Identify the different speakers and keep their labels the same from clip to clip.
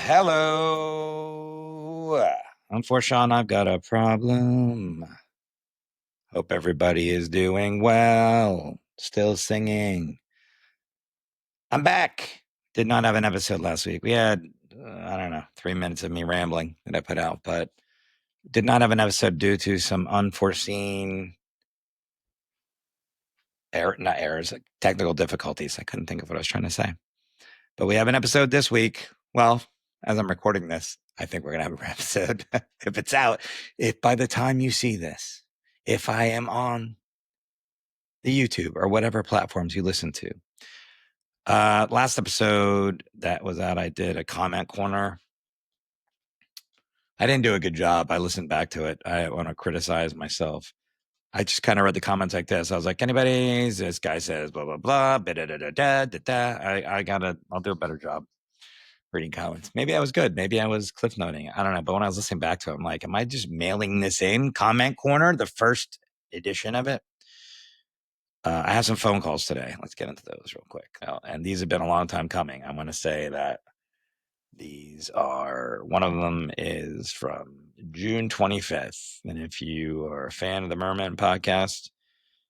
Speaker 1: Hello. Unfortunately, I've got a problem. Hope everybody is doing well. Still singing. I'm back. Did not have an episode last week. We had, 3 minutes of me rambling that I put out, but did not have an episode due to some unforeseen technical difficulties. I couldn't think of what I was trying to say. But we have an episode this week. Well, as I'm recording this, I think we're going to have an episode. If it's out, if by the time you see this, if I am on the YouTube or whatever platforms you listen to. Last episode that was out, I did a comment corner. I didn't do a good job. I listened back to it. I want to criticize myself. I just kind of read the comments like this. I was like, anybody? This guy says blah, blah, blah. I'll do a better job reading comments. Maybe I was good. Maybe I was cliff noting. I don't know. But when I was listening back to it, I'm like, am I just mailing this in? Comment corner, the first edition of it. I have some phone calls today. Let's get into those real quick. And these have been a long time coming. I'm going to say that one of them is from June 25th. And if you are a fan of the Merman podcast,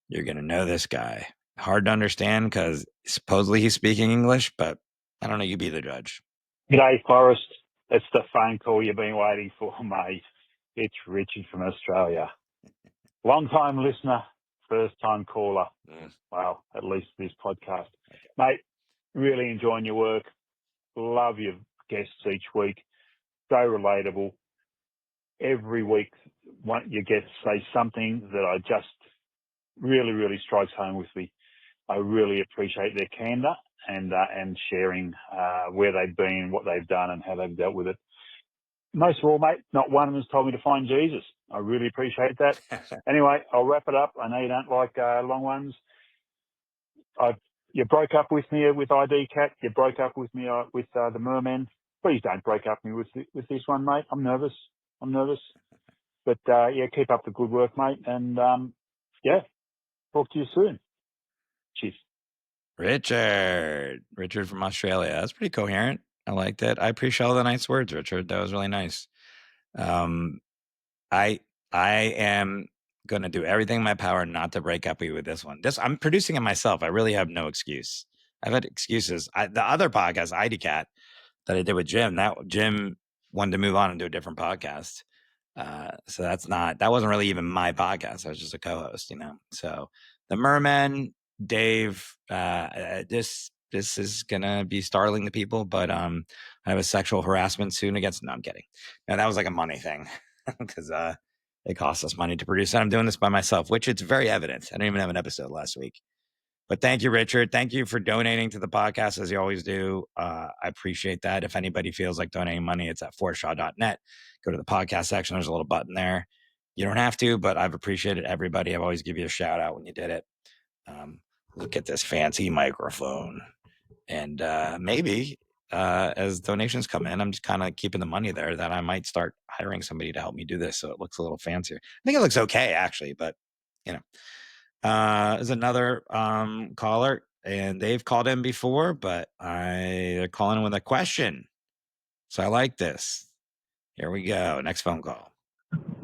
Speaker 1: you're going to know this guy. Hard to understand because supposedly he's speaking English, but I don't know. You be the judge.
Speaker 2: G'day, Forrest. It's the phone call you've been waiting for, mate. It's Richard from Australia. Long-time listener, first-time caller. Well, at least this podcast. Mate, really enjoying your work. Love your guests each week. So relatable. Every week, your guests say something that I just really, really strikes home with me. I really appreciate their candor and sharing where they've been, what they've done, and how they've dealt with it. Most of all, mate, not one of them has told me to find Jesus. I really appreciate that. Anyway, I'll wrap it up. I know you don't like long ones. You broke up with me with ID Cat. You broke up with me with the Merman. Please don't break up with me with this one, mate. I'm nervous. But, keep up the good work, mate. And, talk to you soon. Cheers.
Speaker 1: Richard from Australia. That's pretty coherent. I liked it. I appreciate all the nice words, Richard. That was really nice. I am going to do everything in my power not to break up with this one. I'm producing it myself. I really have no excuse. I've had excuses. The other podcast, ID Cat, that I did with Jim, Jim wanted to move on and do a different podcast. So that wasn't really even my podcast. I was just a co-host, So the Merman, Dave, this is gonna be startling to people, but I have a sexual harassment suit against. No, I'm kidding. No, that was like a money thing because it costs us money to produce. And I'm doing this by myself, which it's very evident. I didn't even have an episode last week. But thank you, Richard. Thank you for donating to the podcast as you always do. I appreciate that. If anybody feels like donating money, it's at forrestshaw.net. Go to the podcast section. There's a little button there. You don't have to, but I've appreciated everybody. I've always give you a shout out when you did it. Look at this fancy microphone. And maybe as donations come in, I'm just kind of keeping the money there that I might start hiring somebody to help me do this so it looks a little fancier. I think it looks okay, actually, but, is another caller, and they've called in before, but they're calling in with a question. So I like this. Here we go. Next phone call.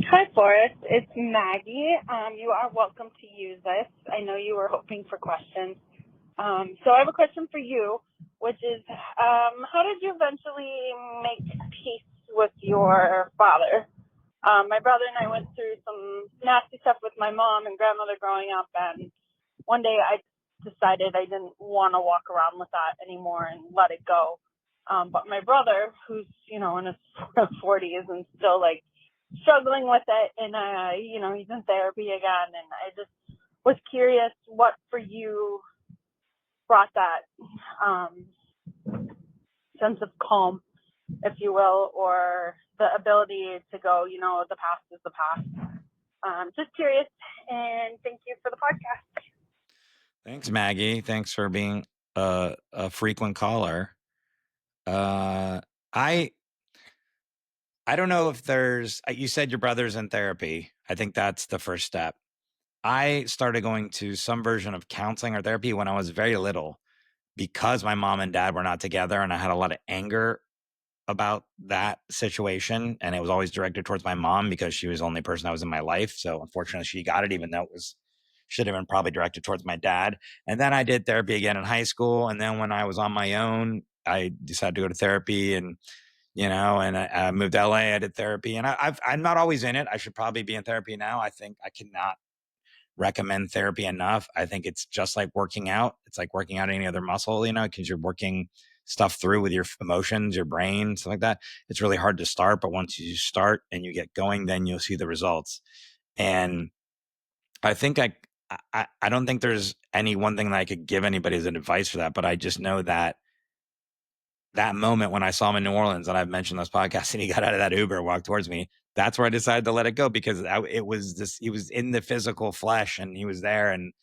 Speaker 3: Hi, Forrest. It's Maggie. You are welcome to use this. I know you were hoping for questions. So I have a question for you, which is, how did you eventually make peace with your father? My brother and I went through some nasty stuff with my mom and grandmother growing up, and one day I decided I didn't want to walk around with that anymore and let it go. But my brother, who's, in his 40s and still struggling with it, and he's in therapy again, and I just was curious what for you brought that sense of calm, if you will, or the ability to go, the past is the past. Just curious, and thank you for the podcast.
Speaker 1: Thanks, Maggie. Thanks for being a frequent caller. I don't know if you said your brother's in therapy. I think that's the first step. I started going to some version of counseling or therapy when I was very little because my mom and dad were not together and I had a lot of anger about that situation, and it was always directed towards my mom because she was the only person that was in my life. So unfortunately, she got it, even though it should have been probably directed towards my dad. And then I did therapy again in high school, and then when I was on my own, I decided to go to therapy, and I moved to LA. I did therapy, and I'm not always in it. I should probably be in therapy now. I think I cannot recommend therapy enough. I think it's just like working out. It's like working out any other muscle, because you're working stuff through with your emotions, your brain, stuff like that. It's really hard to start, but once you start and you get going, then you'll see the results. And I think I don't think there's any one thing that I could give anybody as an advice for that, but I just know that moment when I saw him in New Orleans, and I've mentioned this podcast, and he got out of that Uber and walked towards me, that's where I decided to let it go, because it was this, he was in the physical flesh and he was there. And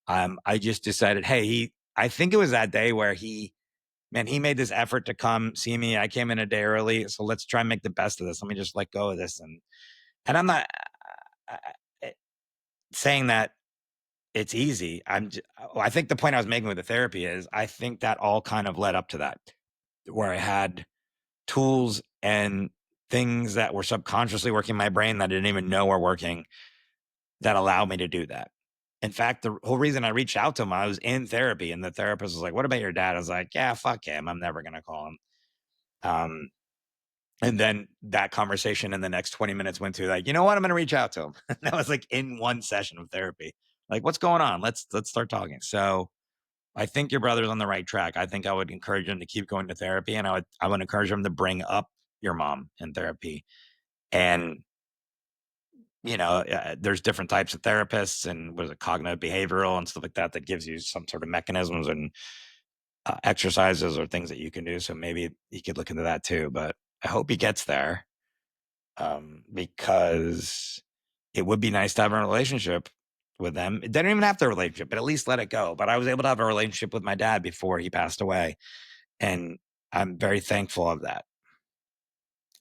Speaker 1: I just decided, hey, I think it was that day where he made this effort to come see me. I came in a day early, so let's try and make the best of this. Let me just let go of this. And I'm not saying that it's easy. I think the point I was making with the therapy is, I think that all kind of led up to that, where I had tools and things that were subconsciously working in my brain that I didn't even know were working, that allowed me to do that. In fact, the whole reason I reached out to him, I was in therapy, and the therapist was like, "What about your dad?" I was like, "Yeah, fuck him. I'm never going to call him." And then that conversation in the next 20 minutes went to like, you know what? I'm going to reach out to him. That was like in one session of therapy. Like, what's going on? Let's start talking. So I think your brother's on the right track. I think I would encourage him to keep going to therapy, and I would encourage him to bring up your mom in therapy. And there's different types of therapists, and what is it, cognitive behavioral and stuff like that, that gives you some sort of mechanisms and exercises or things that you can do. So maybe he could look into that too. But I hope he gets there, because it would be nice to have a relationship with them. It didn't even have to have a relationship, but at least let it go. But I was able to have a relationship with my dad before he passed away, and I'm very thankful of that.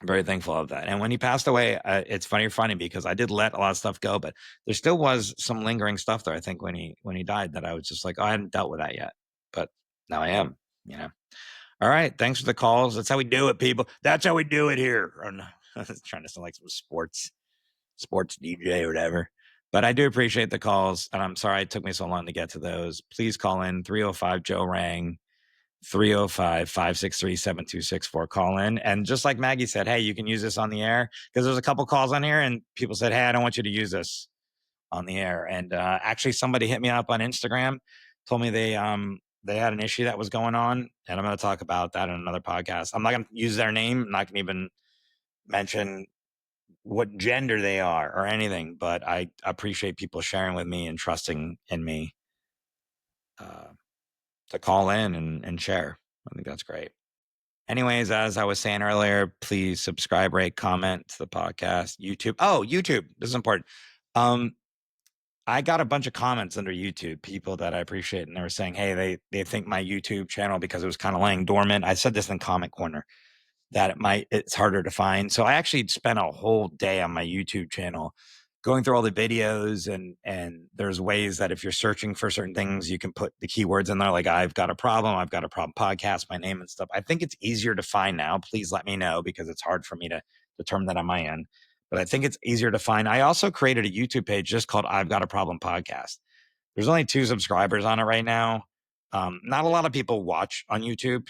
Speaker 1: Very thankful of that. And when he passed away, it's funny because I did let a lot of stuff go, but there still was some lingering stuff there. I think when he died, that I was just like, oh, I hadn't dealt with that yet, but now I am. All right, thanks for the calls. That's how we do it, people. That's how we do it here. I was trying to sound like some sports DJ or whatever, but I do appreciate the calls, and I'm sorry it took me so long to get to those. Please call in 305 Joe Rang. 305-563-7264. Call in. And just like Maggie said, hey, you can use this on the air, because there's a couple calls on here and people said, hey, I don't want you to use this on the air. And actually somebody hit me up on Instagram, told me they had an issue that was going on, and I'm going to talk about that in another podcast. I'm not going to use their name. I'm not going to even mention what gender they are or anything, but I appreciate people sharing with me and trusting in me to call in and share. I think that's great. Anyways, as I was saying earlier, please subscribe, rate, comment to the podcast. YouTube. Oh, YouTube. This is important. I got a bunch of comments under YouTube, people that I appreciate, and they were saying, hey, they think my YouTube channel, because it was kind of laying dormant. I said this in Comment Corner, that it's harder to find. So I actually spent a whole day on my YouTube channel going through all the videos, and there's ways that if you're searching for certain things, you can put the keywords in there, like I've got a problem podcast, my name and stuff. I think it's easier to find now. Please let me know, because it's hard for me to determine that on my end, but I think it's easier to find. I also created a YouTube page just called I've Got a Problem Podcast. There's only 2 subscribers on it right now. Not a lot of people watch on YouTube.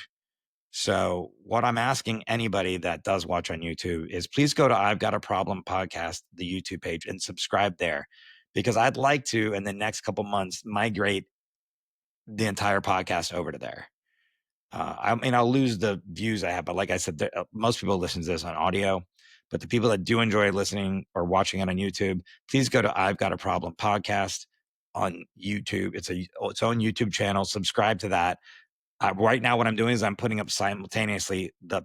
Speaker 1: So what I'm asking anybody that does watch on YouTube is, please go to I've Got a Problem Podcast, the YouTube page, and subscribe there, because I'd like to, in the next couple months, migrate the entire podcast over to there. I'll lose the views I have, but like I said, most people listen to this on audio. But the people that do enjoy listening or watching it on YouTube, please go to I've Got a Problem Podcast on YouTube. It's its own YouTube channel. Subscribe to that. Right now, what I'm doing is I'm putting up simultaneously the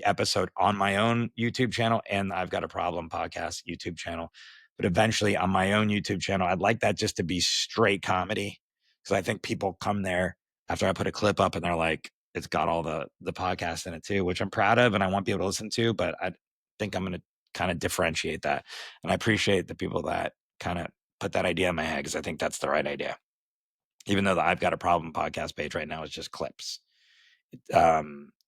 Speaker 1: episode on my own YouTube channel and I've Got a Problem Podcast YouTube channel. But eventually on my own YouTube channel, I'd like that just to be straight comedy, because I think people come there after I put a clip up and they're like, it's got all the podcast in it too, which I'm proud of and I want people to listen to. But I think I'm going to kind of differentiate that. And I appreciate the people that kind of put that idea in my head, because I think that's the right idea. Even though the I've Got a Problem podcast page right now is just clips.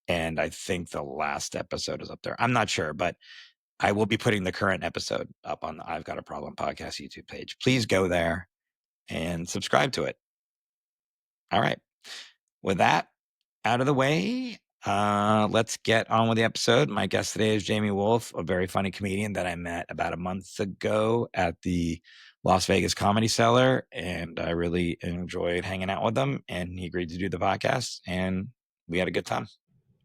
Speaker 1: And I think the last episode is up there. I'm not sure, but I will be putting the current episode up on the I've Got a Problem podcast YouTube page. Please go there and subscribe to it. All right. With that out of the way, let's get on with the episode. My guest today is Jamie Wolf, a very funny comedian that I met about a month ago at the Las Vegas Comedy Cellar, and I really enjoyed hanging out with him, and he agreed to do the podcast, and we had a good time.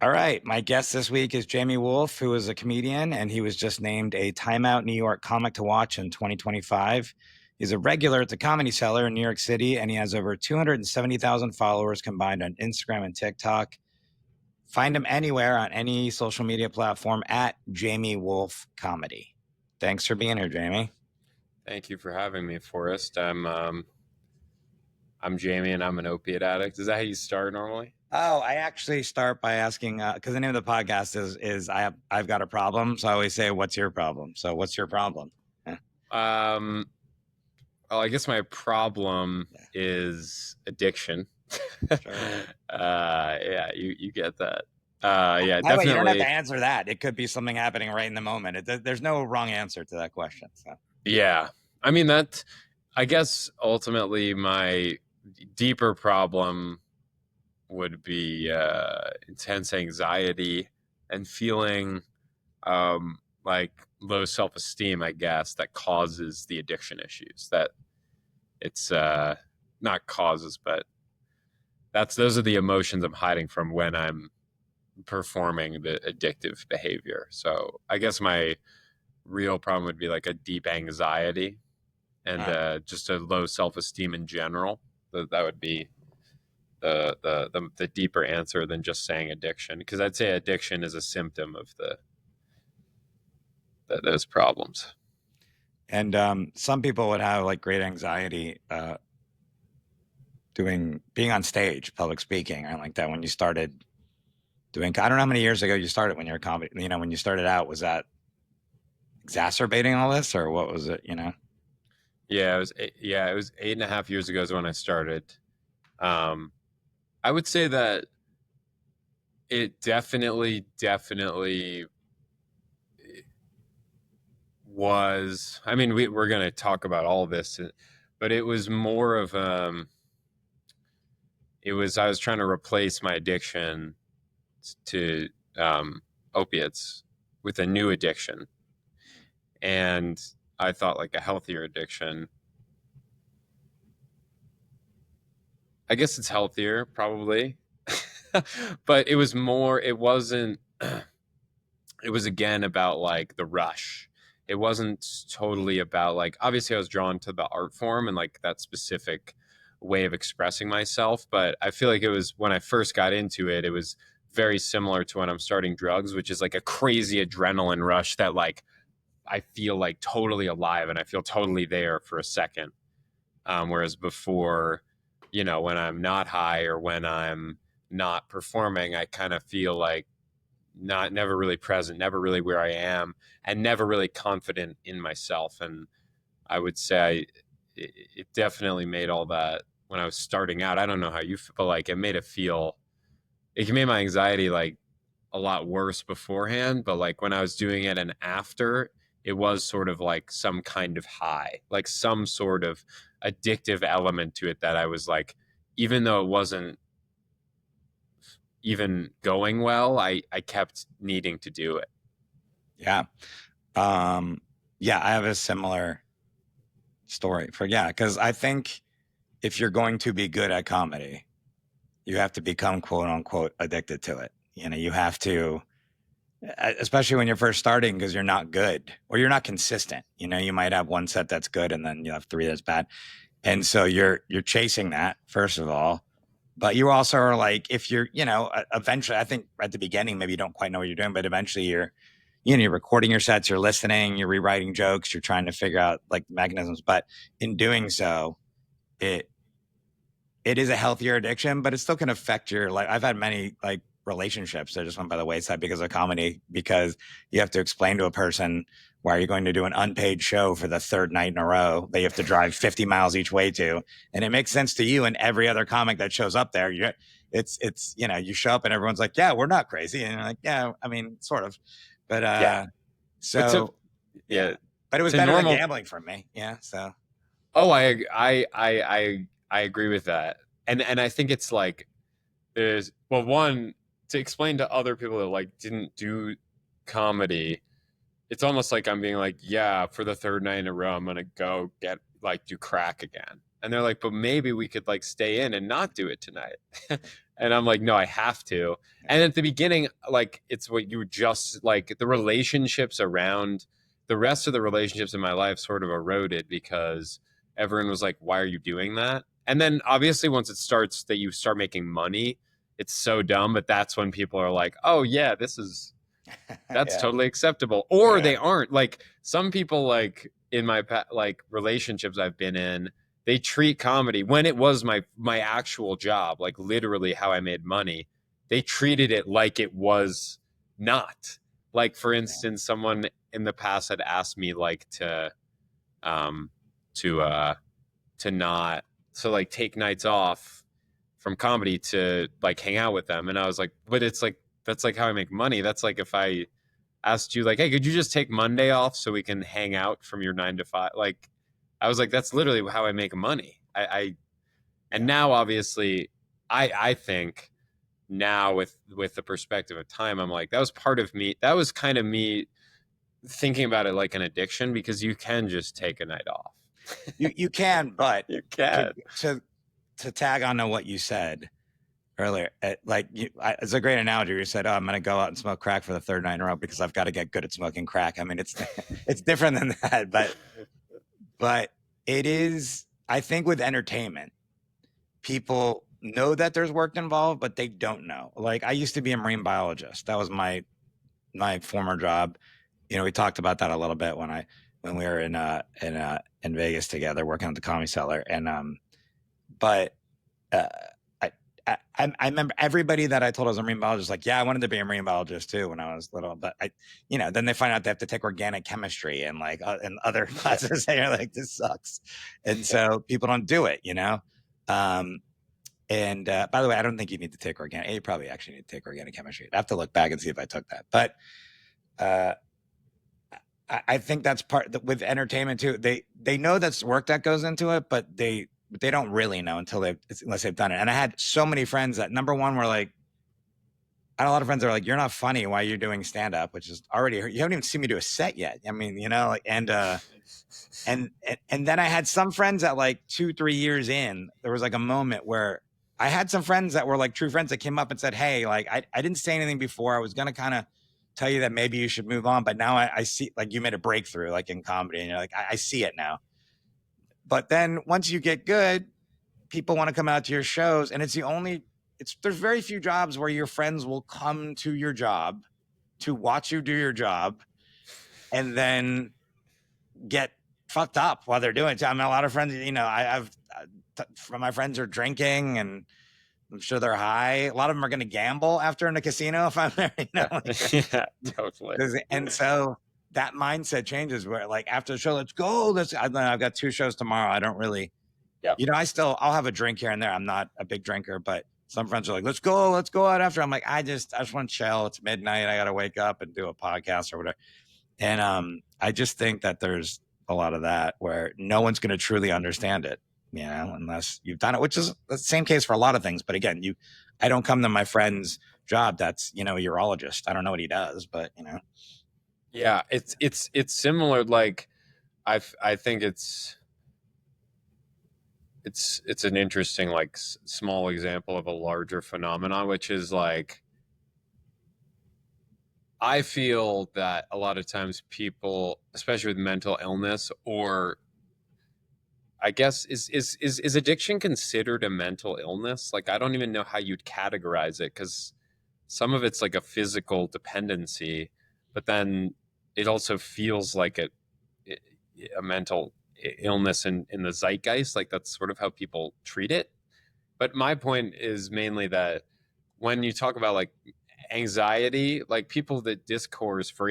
Speaker 1: All right. My guest this week is Jamie Wolf, who is a comedian, and he was just named a Time Out New York comic to watch in 2025. He's a regular at the Comedy Cellar in New York City, and he has over 270,000 followers combined on Instagram and TikTok. Find him anywhere on any social media platform at Jamie Wolf Comedy. Thanks for being here, Jamie.
Speaker 4: Thank you for having me, Forrest. I'm Jamie, and I'm an opiate addict. Is that how you start normally?
Speaker 1: Oh, I actually start by asking, because the name of the podcast is I've got a problem. So I always say, what's your problem? So what's your problem?
Speaker 4: Well, I guess my problem is addiction.
Speaker 1: Sure.
Speaker 4: Yeah, you get that. Yeah,
Speaker 1: By the way,
Speaker 4: definitely.
Speaker 1: you don't have to answer that. It could be something happening right in the moment. There's no wrong answer to that question. So.
Speaker 4: Yeah, I mean I guess ultimately my deeper problem would be intense anxiety and feeling like low self-esteem, I guess, that causes the addiction issues. That it's not causes, but those are the emotions I'm hiding from when I'm performing the addictive behavior. So I guess my real problem would be like a deep anxiety and just a low self-esteem in general. That would be the deeper answer than just saying addiction, because I'd say addiction is a symptom of those problems.
Speaker 1: And some people would have like great anxiety being on stage, public speaking, and like that. When you started doing, I don't know how many years ago you started when you were comedy. You know, when you started out, was that exacerbating all this, or what was it? You know?
Speaker 4: Yeah, it was 8.5 years ago is when I started. I would say that it definitely was. I mean, we're going to talk about all this, but it was more of I was trying to replace my addiction to opiates with a new addiction, and I thought like a healthier addiction. I guess it's healthier, probably. But it was more, it wasn't, it was again about like the rush. It wasn't totally about like, obviously I was drawn to the art form and like that specific way of expressing myself. But I feel like it was, when I first got into it, it was very similar to when I'm starting drugs, which is like a crazy adrenaline rush that like, I feel like totally alive and I feel totally there for a second. Whereas before, you know, when I'm not high or when I'm not performing, I kind of feel like never really present, never really where I am, and never really confident in myself. And I would say it definitely made all that when I was starting out. I don't know how you feel, but like it made my anxiety like a lot worse beforehand. But like when I was doing it and after, it was sort of like some kind of high, like some sort of addictive element to it that I was like, even though it wasn't even going well, I kept needing to do it.
Speaker 1: Yeah. Yeah, I have a similar story because I think if you're going to be good at comedy, you have to become quote unquote addicted to it. You know, you have to, especially when you're first starting, because you're not good or you're not consistent. You know, you might have one set that's good and then you have 3 that's bad. And so you're chasing that, first of all. But you also are like, if you're, you know, eventually, I think at the beginning, maybe you don't quite know what you're doing, but eventually you're recording your sets, you're listening, you're rewriting jokes, you're trying to figure out like the mechanisms. But in doing so, it is a healthier addiction, but it still can affect your life. I've had many like relationships that just went by the wayside because of comedy, because you have to explain to a person why you're going to do an unpaid show for the 3rd night in a row that you have to drive 50 miles each way to. And it makes sense to you and every other comic that shows up there. it's you show up and everyone's like, yeah, we're not crazy, and you're like, yeah, I mean, sort of, but
Speaker 4: Yeah. But
Speaker 1: so
Speaker 4: yeah,
Speaker 1: but it was
Speaker 4: to
Speaker 1: better than
Speaker 4: normal.
Speaker 1: gambling for me. Yeah, so
Speaker 4: Oh, I agree with that, and I think it's like there's one to explain to other people that like didn't do comedy. It's almost like I'm being like, yeah, for the third night in a row, I'm gonna go get like do crack again, and they're like, but maybe we could like stay in and not do it tonight, and I'm like, no, I have to. And at the beginning, like it's what you just like the relationships around the rest of the relationships in my life sort of eroded because everyone was like, why are you doing that? And then obviously once it starts that you start making money, it's so dumb, but that's when people are like, oh yeah, that's
Speaker 1: yeah.
Speaker 4: totally acceptable. Or
Speaker 1: Yeah.
Speaker 4: they aren't. Like some people like in my like relationships I've been in, they treat comedy when it was my actual job, like literally how I made money. They treated it like it was not. Like for instance, someone in the past had asked me like um to uh to not so like take nights off from comedy to like hang out with them, and I was like, but it's like that's like how I make money. That's like if I asked you like, hey, could you just take Monday off so we can hang out from your 9 to 5? Like, I was like, that's literally how I make money. And now obviously, I think now with the perspective of time, I'm like, that was part of me. That was kind of me thinking about it like an addiction because you can just take a night off.
Speaker 1: You can, but
Speaker 4: You can.
Speaker 1: to tag on to what you said earlier, it's a great analogy. You said, "Oh, I'm going to go out and smoke crack for the third night in a row because I've got to get good at smoking crack." I mean, it's it's different than that, but it is. I think with entertainment, people know that there's work involved, but they don't know. Like I used to be a marine biologist. That was my former job. We talked about that a little bit when we were in Vegas together working at the Comedy Cellar, and but. Uh, I remember everybody that I told I was a marine biologist, like, yeah, I wanted to be a marine biologist too when I was little, but then they find out they have to take organic chemistry and like and other classes. And you're like, this sucks, and so people don't do it, And by the way, I don't think you need to take organic. You probably actually need to take organic chemistry. I have to look back and see if I took that, but I think that's part with entertainment too. They know that's work that goes into it, but they don't really know unless they've done it. And I had so many friends that number one were like, I had a lot of friends that are like, you're not funny. Why are you doing stand up? Which is already, you haven't even seen me do a set yet. I mean, and then I had some friends that like 2-3 years in, there was like a moment where I had some friends that were like true friends that came up and said, hey, like, I didn't say anything before. I was going to kind of tell you that maybe you should move on. But now I see like you made a breakthrough like in comedy and you're like, I see it now. But then once you get good, people want to come out to your shows. And there's very few jobs where your friends will come to your job to watch you do your job and then get fucked up while they're doing it. I mean, a lot of friends, from my friends are drinking and I'm sure they're high. A lot of them are going to gamble after in a casino if I'm there,
Speaker 4: Yeah, totally.
Speaker 1: And so that mindset changes where like after the show, let's go. I've got 2 shows tomorrow. I don't really, I'll have a drink here and there. I'm not a big drinker, but some friends are like, let's go out after. I'm like, I just want to chill. It's midnight. I got to wake up and do a podcast or whatever. And I just think that there's a lot of that where no one's going to truly understand it, unless you've done it, which is the same case for a lot of things. But again, I don't come to my friend's job that's, a urologist. I don't know what he does, but
Speaker 4: Yeah, it's similar. Like I think it's an interesting like small example of a larger phenomenon, which is like I feel that a lot of times people, especially with mental illness, or I guess is addiction considered a mental illness? Like I don't even know how you'd categorize it because some of it's like a physical dependency, but then it also feels like a mental illness in the zeitgeist. Like that's sort of how people treat it. But my point is mainly that when you talk about like anxiety, like people that discourse, for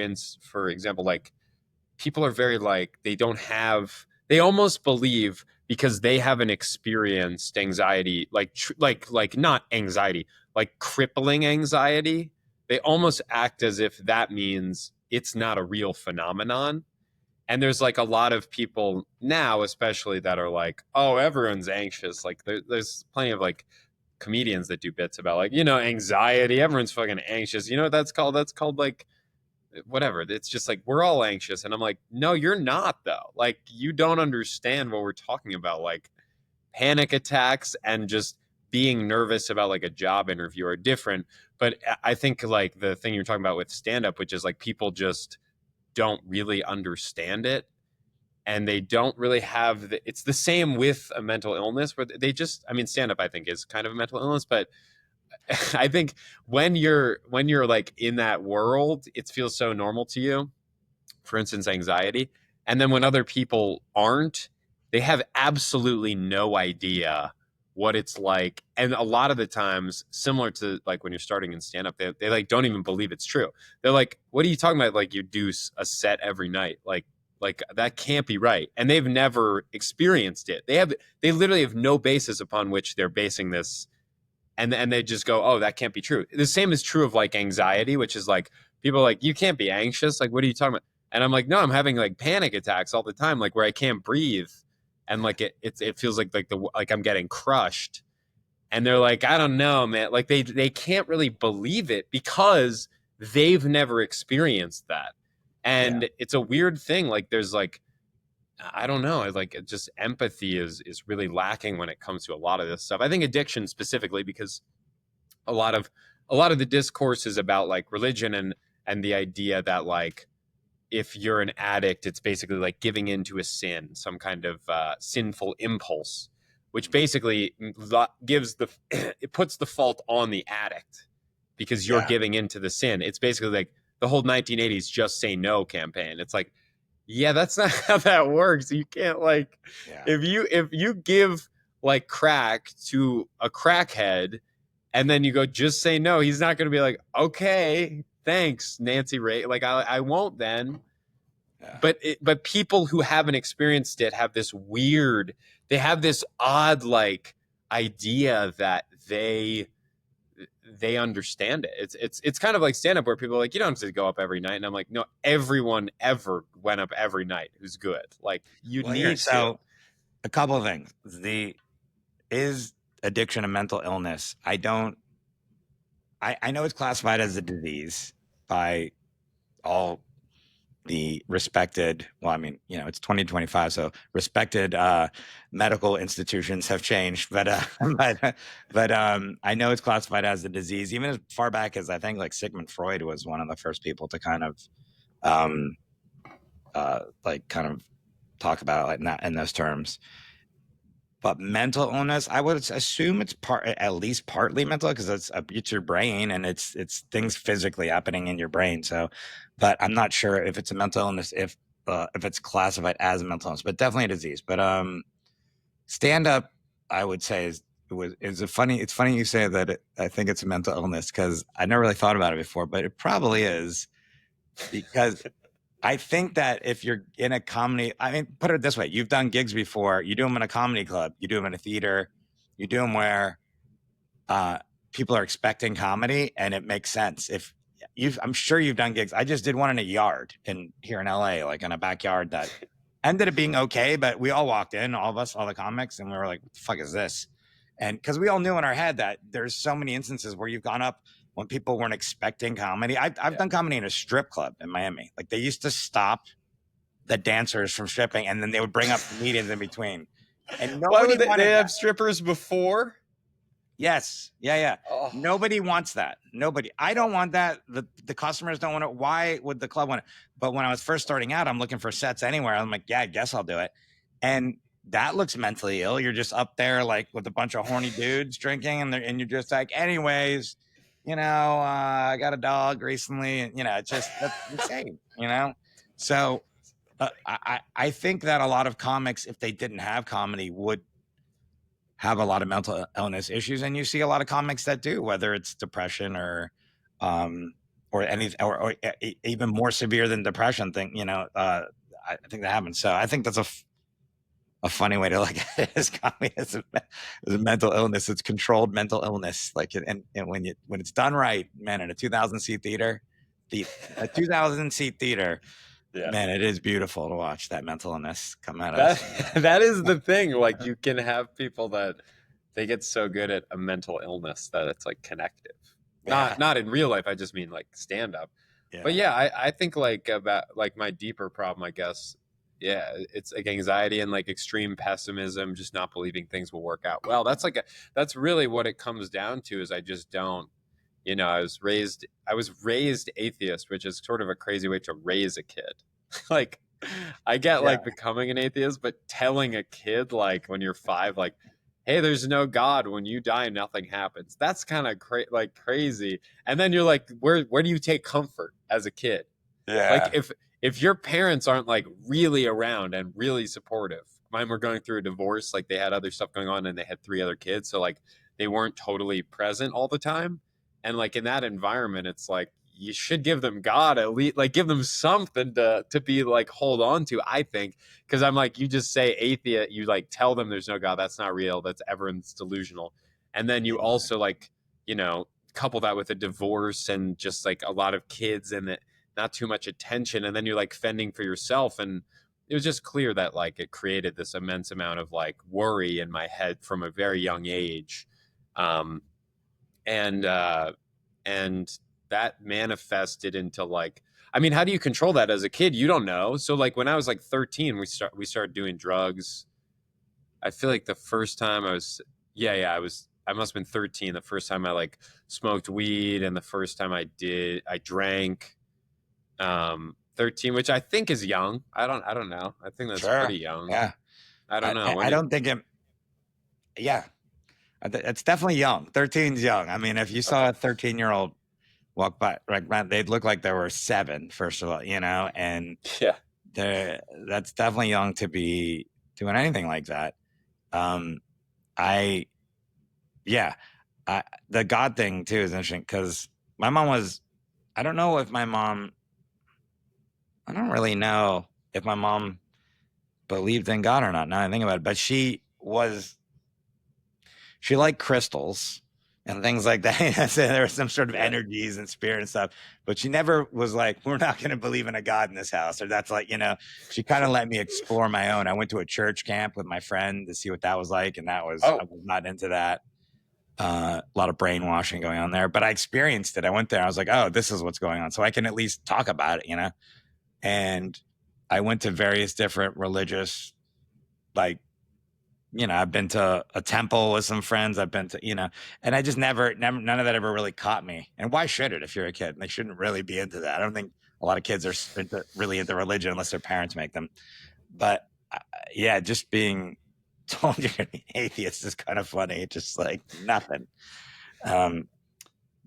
Speaker 4: example, like people are very like they they almost believe because they haven't experienced anxiety, like not anxiety, like crippling anxiety. They almost act as if that means it's not a real phenomenon. And there's like a lot of people now, especially that are like, oh, everyone's anxious. Like there's plenty of like comedians that do bits about like, anxiety. Everyone's fucking anxious. You know what that's called? That's called like whatever. It's just like we're all anxious. And I'm like, no, you're not though. Like you don't understand what we're talking about. Like panic attacks and just being nervous about like a job interview are different. But I think like the thing you're talking about with stand up, which is like people just don't really understand it, and they don't really have it's the same with a mental illness where they just, I mean, stand up I think is kind of a mental illness, but I think when you're like in that world, it feels so normal to you. For instance, anxiety. And then when other people aren't, they have absolutely no idea what it's like. And a lot of the times, similar to like when you're starting in stand up, they like don't even believe it's true. They're like, what are you talking about? Like you do a set every night. Like that can't be right. And they've never experienced it. They literally have no basis upon which they're basing this. And they just go, oh, that can't be true. The same is true of like anxiety, which is like people are like, you can't be anxious. Like, what are you talking about? And I'm like, no, I'm having like panic attacks all the time, like where I can't breathe. And like it feels like I'm getting crushed. And they're like, I don't know, man. Like they can't really believe it because they've never experienced that. And it's a weird thing. Like there's like, I don't know. Like just empathy is really lacking when it comes to a lot of this stuff. I think addiction specifically, because a lot of the discourse is about like religion and the idea that like if you're an addict, it's basically like giving into a sin, some kind of sinful impulse, which basically gives it puts the fault on the addict because you're giving into the sin. It's basically like the whole 1980s just say no campaign. It's like, yeah, that's not how that works. You can't like if you give like crack to a crackhead and then you go just say no, he's not going to be like, okay, thanks, Nancy Ray. Like I won't then. Yeah. But people who haven't experienced it have this odd like idea that they understand it. It's kind of like stand up where people are like, you don't have to go up every night. And I'm like, no, everyone ever went up every night who's good. Like you need to.
Speaker 1: So a couple of things. Is addiction a mental illness? I know it's classified as a disease by all the respected, well, I mean, it's 2025, so respected medical institutions have changed, but I know it's classified as a disease, even as far back as I think like Sigmund Freud was one of the first people to kind of talk about it like in those terms. But mental illness, I would assume it's at least partly mental, because it's your brain and it's things physically happening in your brain. So, but I'm not sure if it's a mental illness, if it's classified as a mental illness, but definitely a disease. But stand up, I would say it's funny you say that. I think it's a mental illness because I never really thought about it before, but it probably is, because I think that if you're in a comedy, I mean, put it this way, you've done gigs before, you do them in a comedy club, you do them in a theater, you do them where people are expecting comedy, and it makes sense. I'm sure you've done gigs. I just did one in a yard here in LA, like in a backyard that ended up being okay, but we all walked in, all of us, all the comics, and we were like, what the fuck is this? And because we all knew in our head that there's so many instances where you've gone up when people weren't expecting comedy. I've done comedy in a strip club in Miami. Like they used to stop the dancers from stripping, and then they would bring up comedians in between. And
Speaker 4: why would they have strippers before?
Speaker 1: Yes. Yeah. Oh. Nobody wants that. Nobody. I don't want that. The customers don't want it. Why would the club want it? But when I was first starting out, I'm looking for sets anywhere. I'm like, yeah, I guess I'll do it. And that looks mentally ill. You're just up there like with a bunch of horny dudes drinking, and you're just like, anyways, I got a dog recently, and that's insane, So I think that a lot of comics, if they didn't have comedy, would have a lot of mental illness issues, and you see a lot of comics that do, whether it's depression or even more severe than depression thing. I think that happens. So I think that's a funny way to look at it is comedy as a mental illness. It's controlled mental illness. Like, and when it's done right, man, in a 2,000-seat theater, a 2,000-seat theater,
Speaker 4: Yeah.
Speaker 1: man, it is beautiful to watch that mental illness come out of
Speaker 4: That that is the thing. Like, you can have people that they get so good at a mental illness that it's like connective.
Speaker 1: Yeah.
Speaker 4: Not in real life. I just mean like stand up.
Speaker 1: Yeah.
Speaker 4: But yeah, I think like about like my deeper problem, I guess. Yeah, it's like anxiety and like extreme pessimism, just not believing things will work out. Well, that's really what it comes down to. Is I just don't. I was raised atheist, which is sort of a crazy way to raise a kid. Like, I get like becoming an atheist, but telling a kid like when you're 5, like, hey, there's no God. When you die, nothing happens. That's kind of crazy. And then you're like, where do you take comfort as a kid?
Speaker 1: Yeah.
Speaker 4: Like, if your parents aren't like really around and really supportive. Mine were going through a divorce, like they had other stuff going on and they had 3 other kids, so like they weren't totally present all the time. And like in that environment, it's like you should give them God at least, like give them something to be like hold on to, I think. Because I'm like, you just say atheist, you like tell them there's no God, that's not real, that's everyone's delusional. And then you also like, couple that with a divorce and just like a lot of kids and not too much attention, and then you're like fending for yourself. And it was just clear that like it created this immense amount of like worry in my head from a very young age. And that manifested into like, I mean, how do you control that as a kid? You don't know. So like when I was like 13, we started doing drugs. I feel like the first time I must have been 13 the first time I like smoked weed, and the first time I drank. 13, which I think is young. I don't know. I think that's pretty young.
Speaker 1: Yeah.
Speaker 4: I don't know.
Speaker 1: I don't think it. Yeah. It's definitely young. 13's young. I mean, if you saw a 13-year-old walk by, like, they'd look like they were 7, first of all, and
Speaker 4: yeah,
Speaker 1: that's definitely young to be doing anything like that. The God thing too is interesting because my mom was, I don't really know if my mom believed in God or not. Now I think about it, but she liked crystals and things like that. So there were some sort of energies and spirit and stuff, but she never was like, we're not going to believe in a God in this house. Or that's like, she kind of let me explore my own. I went to a church camp with my friend to see what that was like. And I was not into that. A lot of brainwashing going on there, but I experienced it. I went there. I was like, oh, this is what's going on. So I can at least talk about it, and I went to various different religious, like, I've been to a temple with some friends. I've been to, and I just never, none of that ever really caught me. And why should it if you're a kid? They shouldn't really be into that. I don't think a lot of kids are really into religion unless their parents make them. But just being told you're going to be an atheist is kind of funny. It's just like nothing.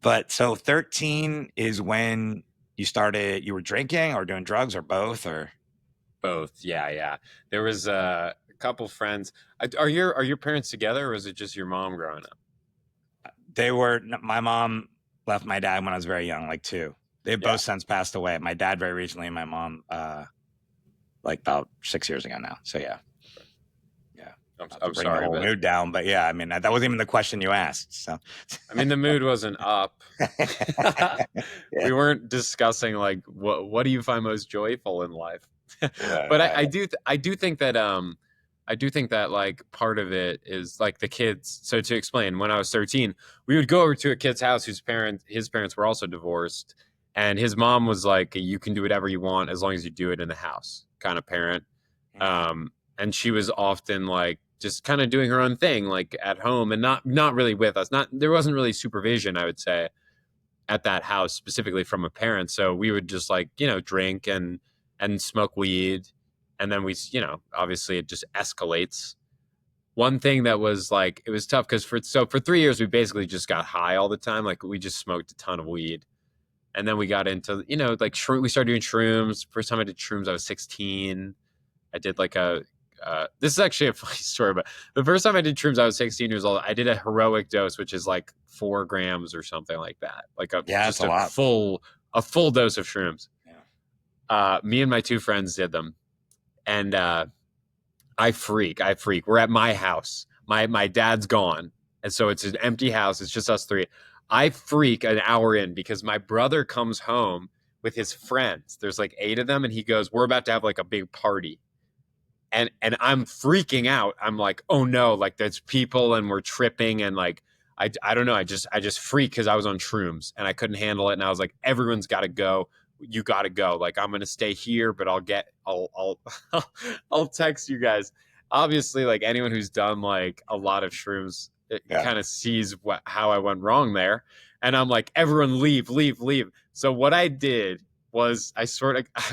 Speaker 1: But so 13 is when you were drinking or doing drugs or both or?
Speaker 4: Both. Yeah. There was a couple friends. Are your parents together, or was it just your mom growing up?
Speaker 1: My mom left my dad when I was very young, like 2. They've both since passed away. My dad very recently, and my mom like about 6 years ago now. So yeah.
Speaker 4: I'm sorry.
Speaker 1: The mood down, but yeah, I mean that wasn't even the question you asked. So
Speaker 4: I mean the mood wasn't up. We weren't discussing like what do you find most joyful in life. But I do think that like part of it is like the kids. So to explain, when I was 13, we would go over to a kid's house his parents were also divorced, and his mom was like, you can do whatever you want as long as you do it in the house kind of parent. And she was often like just kind of doing her own thing, like at home, and not really with us. There wasn't really supervision, I would say, at that house specifically from a parent. So we would just like, drink and smoke weed. And then we, obviously it just escalates. One thing that was like, it was tough because for 3 years, we basically just got high all the time. Like we just smoked a ton of weed. And then we got into, like we started doing shrooms. First time I did shrooms, I was 16. I did like this is actually a funny story, but the first time I did shrooms, I was 16 years old. I did a heroic dose, which is like 4 grams or something like that. Like just a full dose of shrooms. Yeah. Me and my 2 friends did them. And I freak. We're at my house. My dad's gone. And so it's an empty house. It's just us three. I freak an hour in because my brother comes home with his friends. There's like 8 of them, and he goes, "We're about to have like a big party." And I'm freaking out. I'm like, "Oh no, like there's people and we're tripping and like I don't know. I just freak because I was on shrooms and I couldn't handle it. And I was like, everyone's got to go. You got to go. Like I'm gonna stay here, but I'll I'll text you guys. Obviously, like anyone who's done like a lot of shrooms, it kind of sees how I went wrong there. And I'm like, everyone leave, leave, leave. So what I did was I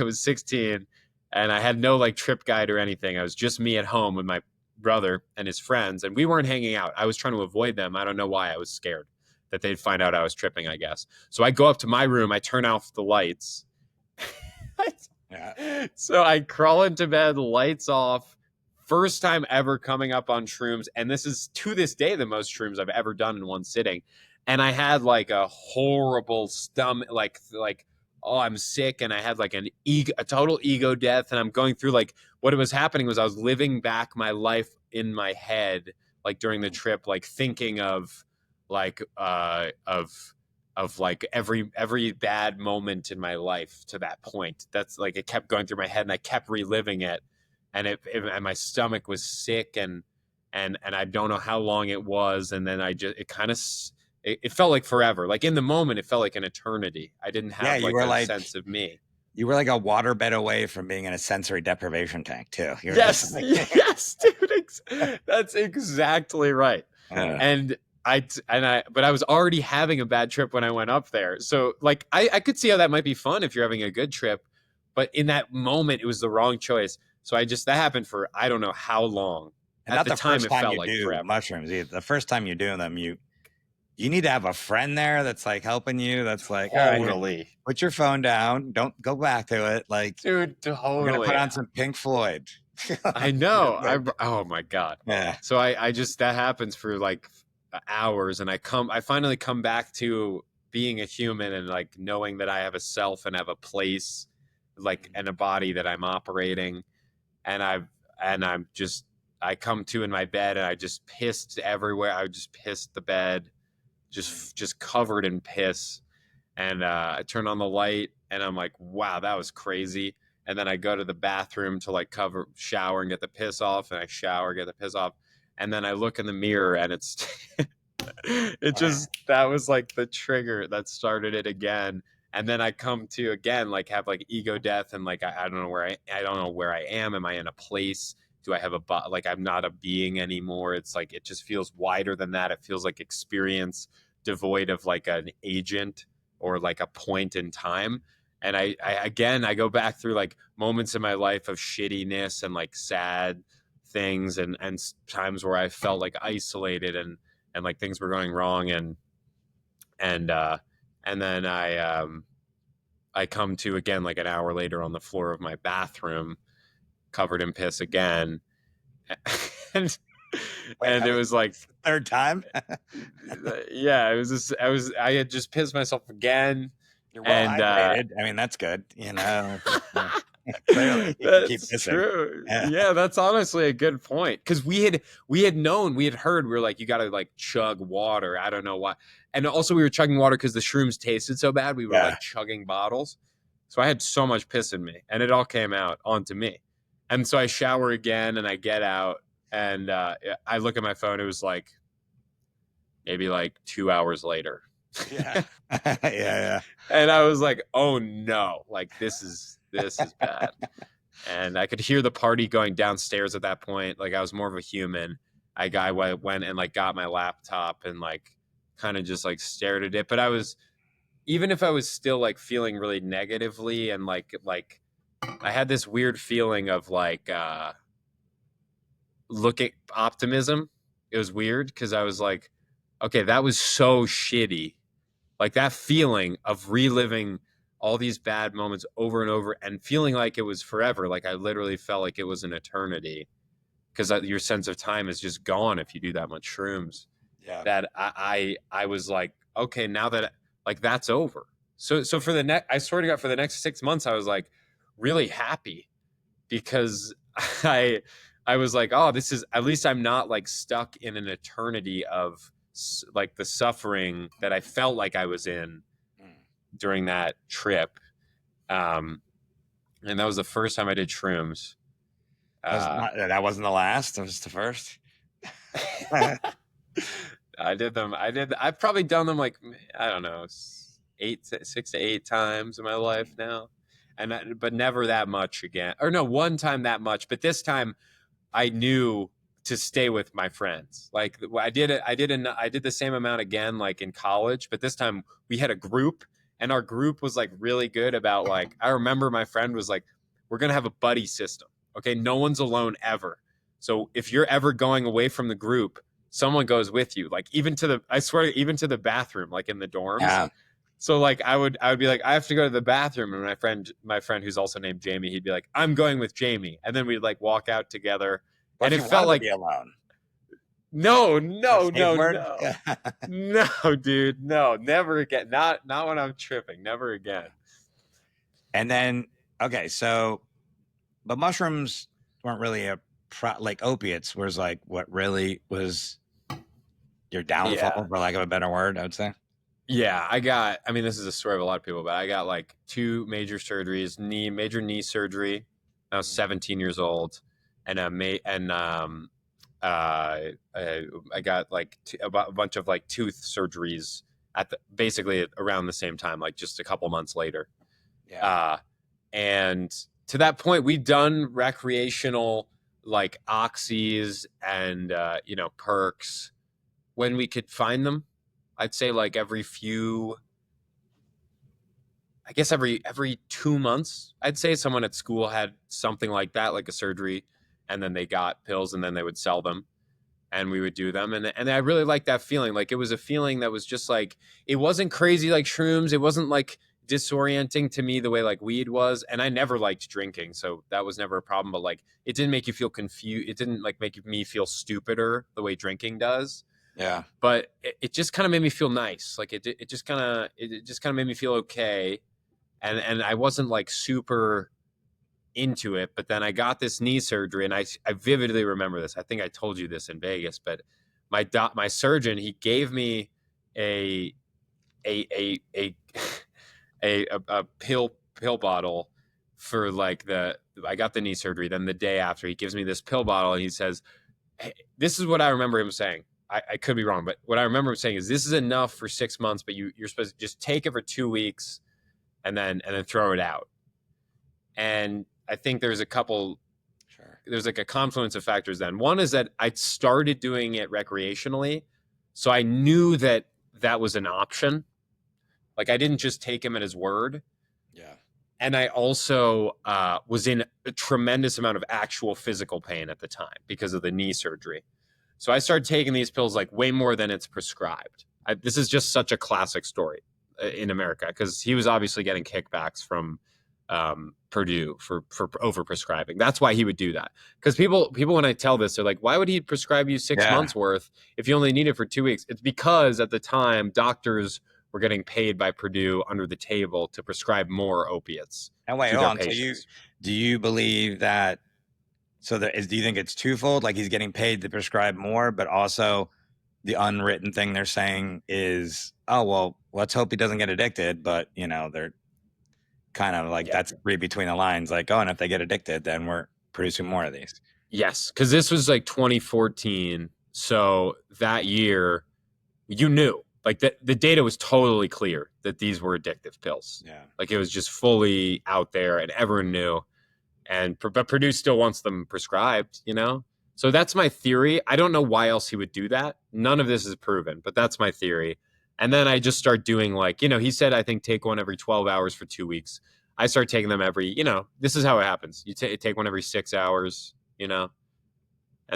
Speaker 4: was 16 and I had no like trip guide or anything. I was just me at home with my brother and his friends, and we weren't hanging out. I was trying to avoid them. I don't know why. I was scared that they'd find out I was tripping, I guess. So I go up to my room, I turn off the lights. So I crawl into bed, lights off. First time ever coming up on shrooms, and this is to this day the most shrooms I've ever done in one sitting. And I had like a horrible stomach, like oh, I'm sick, and I had like a total ego death, and I'm going through like what was happening was I was living back my life in my head, like during the trip, like thinking of like of like every bad moment in my life to that point. That's like it kept going through my head, and I kept reliving it, and and my stomach was sick, and I don't know how long it was, and then it felt like forever. Like in the moment, it felt like an eternity. I didn't have like a sense of me.
Speaker 1: You were like a waterbed away from being in a sensory deprivation tank too.
Speaker 4: Yes, yes, dude. That's exactly right. And but I was already having a bad trip when I went up there. So like I could see how that might be fun if you're having a good trip, but in that moment it was the wrong choice. So that happened for I don't know how long.
Speaker 1: And at the time, it felt like forever. Mushrooms either. The first time you're doing them, you need to have a friend there that's like helping you. That's like,
Speaker 4: totally.
Speaker 1: All right, put your phone down. Don't go back to it. Like,
Speaker 4: dude, totally.
Speaker 1: We're gonna put on some Pink Floyd.
Speaker 4: I know. Oh my God.
Speaker 1: Yeah.
Speaker 4: So that happens for like hours, and I finally come back to being a human and like knowing that I have a self and have a place, like and a body that I'm operating, and I come to in my bed and I just pissed everywhere. I just pissed the bed. Just covered in piss, and I turn on the light and I'm like, wow, that was crazy. And then I go to the bathroom to like shower and get the piss off, and I shower, get the piss off, and then I look in the mirror and it's that was like the trigger that started it again. And then I come to again like have like ego death, and like I don't know where I am. Am I in a place? Do I have like I'm not a being anymore? It's like it just feels wider than that. It feels like experience devoid of like an agent or like a point in time. And I go back through like moments in my life of shittiness and like sad things, and times where I felt like isolated and like things were going wrong, and then I come to again like an hour later on the floor of my bathroom covered in piss again. and it was like
Speaker 1: third time.
Speaker 4: Yeah, it was just I had just pissed myself again.
Speaker 1: You're well hydrated. I mean, that's good, you know. Clearly,
Speaker 4: that's true. Yeah, that's honestly a good point, because we had heard, we were like, you got to like chug water. I don't know why, and also we were chugging water because the shrooms tasted so bad. We were like chugging bottles, so I had so much piss in me, and it all came out onto me. And so I shower again, and I get out, and I look at my phone. It was like maybe like 2 hours later.
Speaker 1: Yeah. Yeah.
Speaker 4: And I was like, oh no, like this is bad. And I could hear the party going downstairs at that point. Like I was more of a human. I went and like got my laptop and like kind of just like stared at it. But even if I was still like feeling really negatively, and like I had this weird feeling of like looking optimism. It was weird because I was like, okay, that was so shitty. Like that feeling of reliving all these bad moments over and over and feeling like it was forever. Like I literally felt like it was an eternity, because your sense of time is just gone if you do that much shrooms.
Speaker 1: Yeah.
Speaker 4: That I was like, okay, now that like that's over. So for I swear to God, for the next 6 months, I was like really happy, because I I was like, oh, this is, at least I'm not like stuck in an eternity of like the suffering that I felt like I was in during that trip. And that was the first time I did shrooms.
Speaker 1: That wasn't the last. It was the first.
Speaker 4: I did them. I've probably done them like, I don't know, 6 to 8 times in my life now, but never that much again. Or no, one time that much, but this time I knew to stay with my friends. Like I did it. I did the same amount again, like in college, but this time we had a group, and our group was like really good about like. I remember my friend was like, "We're gonna have a buddy system. Okay, no one's alone ever. So if you're ever going away from the group, someone goes with you. Like I swear, even to the bathroom, like in the dorms."
Speaker 1: Yeah.
Speaker 4: So like I would be like, I have to go to the bathroom, and my friend who's also named Jamie, he'd be like, I'm going with Jamie, and then we'd like walk out together.
Speaker 1: But
Speaker 4: And it felt like,
Speaker 1: be alone.
Speaker 4: no,
Speaker 1: Yeah.
Speaker 4: no, dude, no, never again. Not when I'm tripping, never again.
Speaker 1: And then, okay, so, but mushrooms weren't really like opiates was like what really was your downfall, for lack of a better word, I would say.
Speaker 4: Yeah, I mean, this is a story of a lot of people, but I got like 2 major surgeries, major knee surgery. I was 17 years old, and I got like a bunch of like tooth surgeries basically around the same time, like just a couple months later.
Speaker 1: Yeah.
Speaker 4: And to that point, we've done recreational like oxys and perks when we could find them. I'd say like every 2 months, I'd say someone at school had something like that, like a surgery, and then they got pills, and then they would sell them, and we would do them. And I really liked that feeling. Like it was a feeling that was just like, it wasn't crazy like shrooms. It wasn't like disorienting to me the way like weed was. And I never liked drinking, so that was never a problem. But like, it didn't make you feel confused. It didn't like make me feel stupider the way drinking does.
Speaker 1: Yeah.
Speaker 4: But it just kind of made me feel nice. Like it just kind of made me feel okay. And I wasn't like super into it. But then I got this knee surgery, and I vividly remember this. I think I told you this in Vegas, but my surgeon, he gave me a pill bottle for like I got the knee surgery. Then the day after, he gives me this pill bottle, and he says, hey, this is what I remember him saying. I could be wrong, but what I remember him saying is, this is enough for 6 months, but you're supposed to just take it for 2 weeks and then throw it out. And I think there's like a confluence of factors then. One is that I started doing it recreationally, so I knew that was an option. Like I didn't just take him at his word.
Speaker 1: Yeah.
Speaker 4: And I also was in a tremendous amount of actual physical pain at the time because of the knee surgery. So I started taking these pills like way more than it's prescribed. This is just such a classic story in America, because he was obviously getting kickbacks from Purdue for overprescribing. That's why he would do that. Because people when I tell this, they're like, why would he prescribe you 6 months worth if you only need it for 2 weeks? It's because at the time, doctors were getting paid by Purdue under the table to prescribe more opiates.
Speaker 1: And wait, hold on. So do you believe that? So do you think it's twofold? Like he's getting paid to prescribe more, but also the unwritten thing they're saying is, oh, well, let's hope he doesn't get addicted. But, they're kind of like, that's read between the lines. Like, oh, and if they get addicted, then we're producing more of these.
Speaker 4: Yes, because this was like 2014. So that year, you knew. Like the data was totally clear that these were addictive pills.
Speaker 1: Yeah.
Speaker 4: Like it was just fully out there, and everyone knew. But Purdue still wants them prescribed, So that's my theory. I don't know why else he would do that. None of this is proven, but that's my theory. And then I just start doing like, he said, I think take one every 12 hours for 2 weeks. I start taking them every, this is how it happens. You take one every 6 hours, and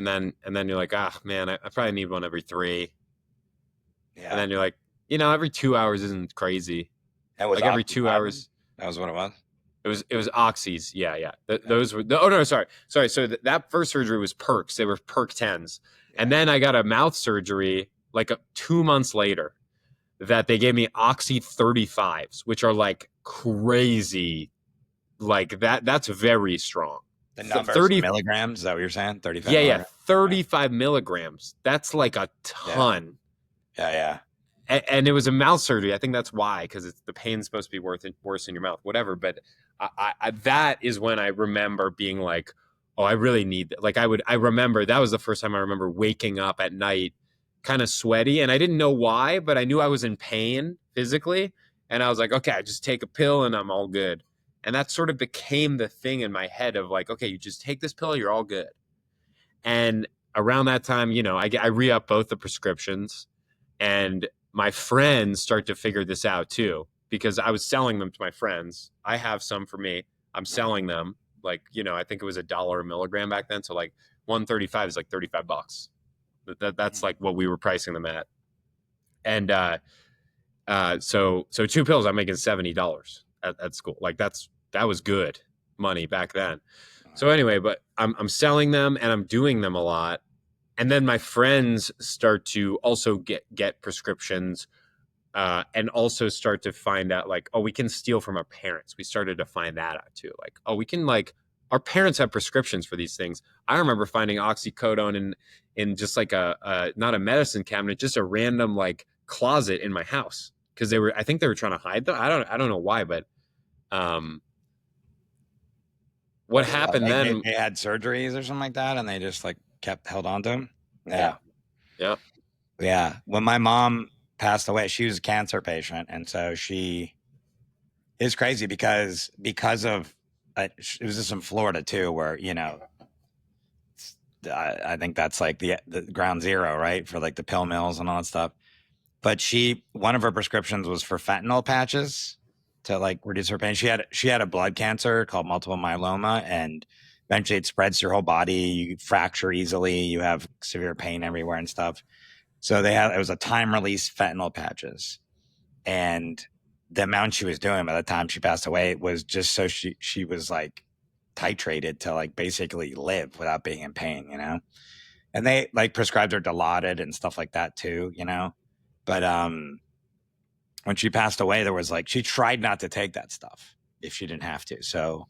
Speaker 4: then you're like, man, I probably need one every 3. Yeah. And then you're like, every 2 hours isn't crazy.
Speaker 1: That was
Speaker 4: like every 2 hours.
Speaker 1: That was what it was.
Speaker 4: It was oxys. Yeah. Those were sorry. So that first surgery was perks. They were perk 10s. Yeah. And then I got a mouth surgery like 2 months later that they gave me oxy 35s, which are like crazy. Like that's very strong.
Speaker 1: The numbers,
Speaker 4: 30.
Speaker 1: milligrams. Is that what you're saying? 35
Speaker 4: Yeah,
Speaker 1: milligrams.
Speaker 4: 35 milligrams. That's like a ton.
Speaker 1: Yeah.
Speaker 4: And it was a mouth surgery. I think that's why, because the pain's supposed to be worse in your mouth, whatever. But that is when I remember being like, oh, I really need that. Like I remember that was the first time I remember waking up at night kind of sweaty, and I didn't know why, but I knew I was in pain physically. And I was like, okay, I just take a pill and I'm all good. And that sort of became the thing in my head of like, okay, you just take this pill, you're all good. And around that time, I re-up both the prescriptions, and my friends start to figure this out too, because I was selling them to my friends. I have some for me. I'm selling them like, I think it was $1 a milligram back then. So like 135 is like $35. That's like what we were pricing them at. And so 2 pills, I'm making $70 at school. Like that was good money back then. So anyway, but I'm selling them and I'm doing them a lot. And then my friends start to also get prescriptions and also start to find out like, oh, we can steal from our parents. We started to find that out too. Like, oh, we can our parents have prescriptions for these things. I remember finding oxycodone in just like not a medicine cabinet, just a random like closet in my house. Cause I think they were trying to hide them. I don't know why, but what happened then?
Speaker 1: They had surgeries or something like that, and they just like held on to them.
Speaker 4: Yeah.
Speaker 1: When my mom passed away, she was a cancer patient, and so it's crazy because of it was just in Florida too, where I think that's like the ground zero, right, for like the pill mills and all that stuff. But one of her prescriptions was for fentanyl patches to like reduce her pain. She had a blood cancer called multiple myeloma, and eventually it spreads to your whole body. You fracture easily. You have severe pain everywhere and stuff. So it was a time release fentanyl patches, and the amount she was doing by the time she passed away was just so she was like titrated to like basically live without being in pain, and they like prescribed her Dilaudid and stuff like that too, but when she passed away, there was like, she tried not to take that stuff if she didn't have to. So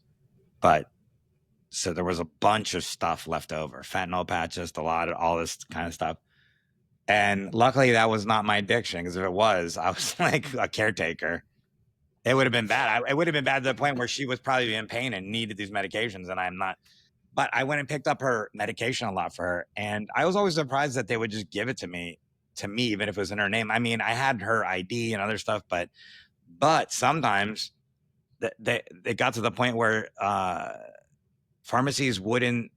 Speaker 1: there was a bunch of stuff left over, fentanyl patches, Dilaudid, all this kind of stuff. And luckily that was not my addiction, because if it was, I was like a caretaker. It would have been bad. It would have been bad to the point where she was probably in pain and needed these medications, and I'm not. But I went and picked up her medication a lot for her, and I was always surprised that they would just give it to me, even if it was in her name. I mean, I had her ID and other stuff, but sometimes they got to the point where pharmacies wouldn't,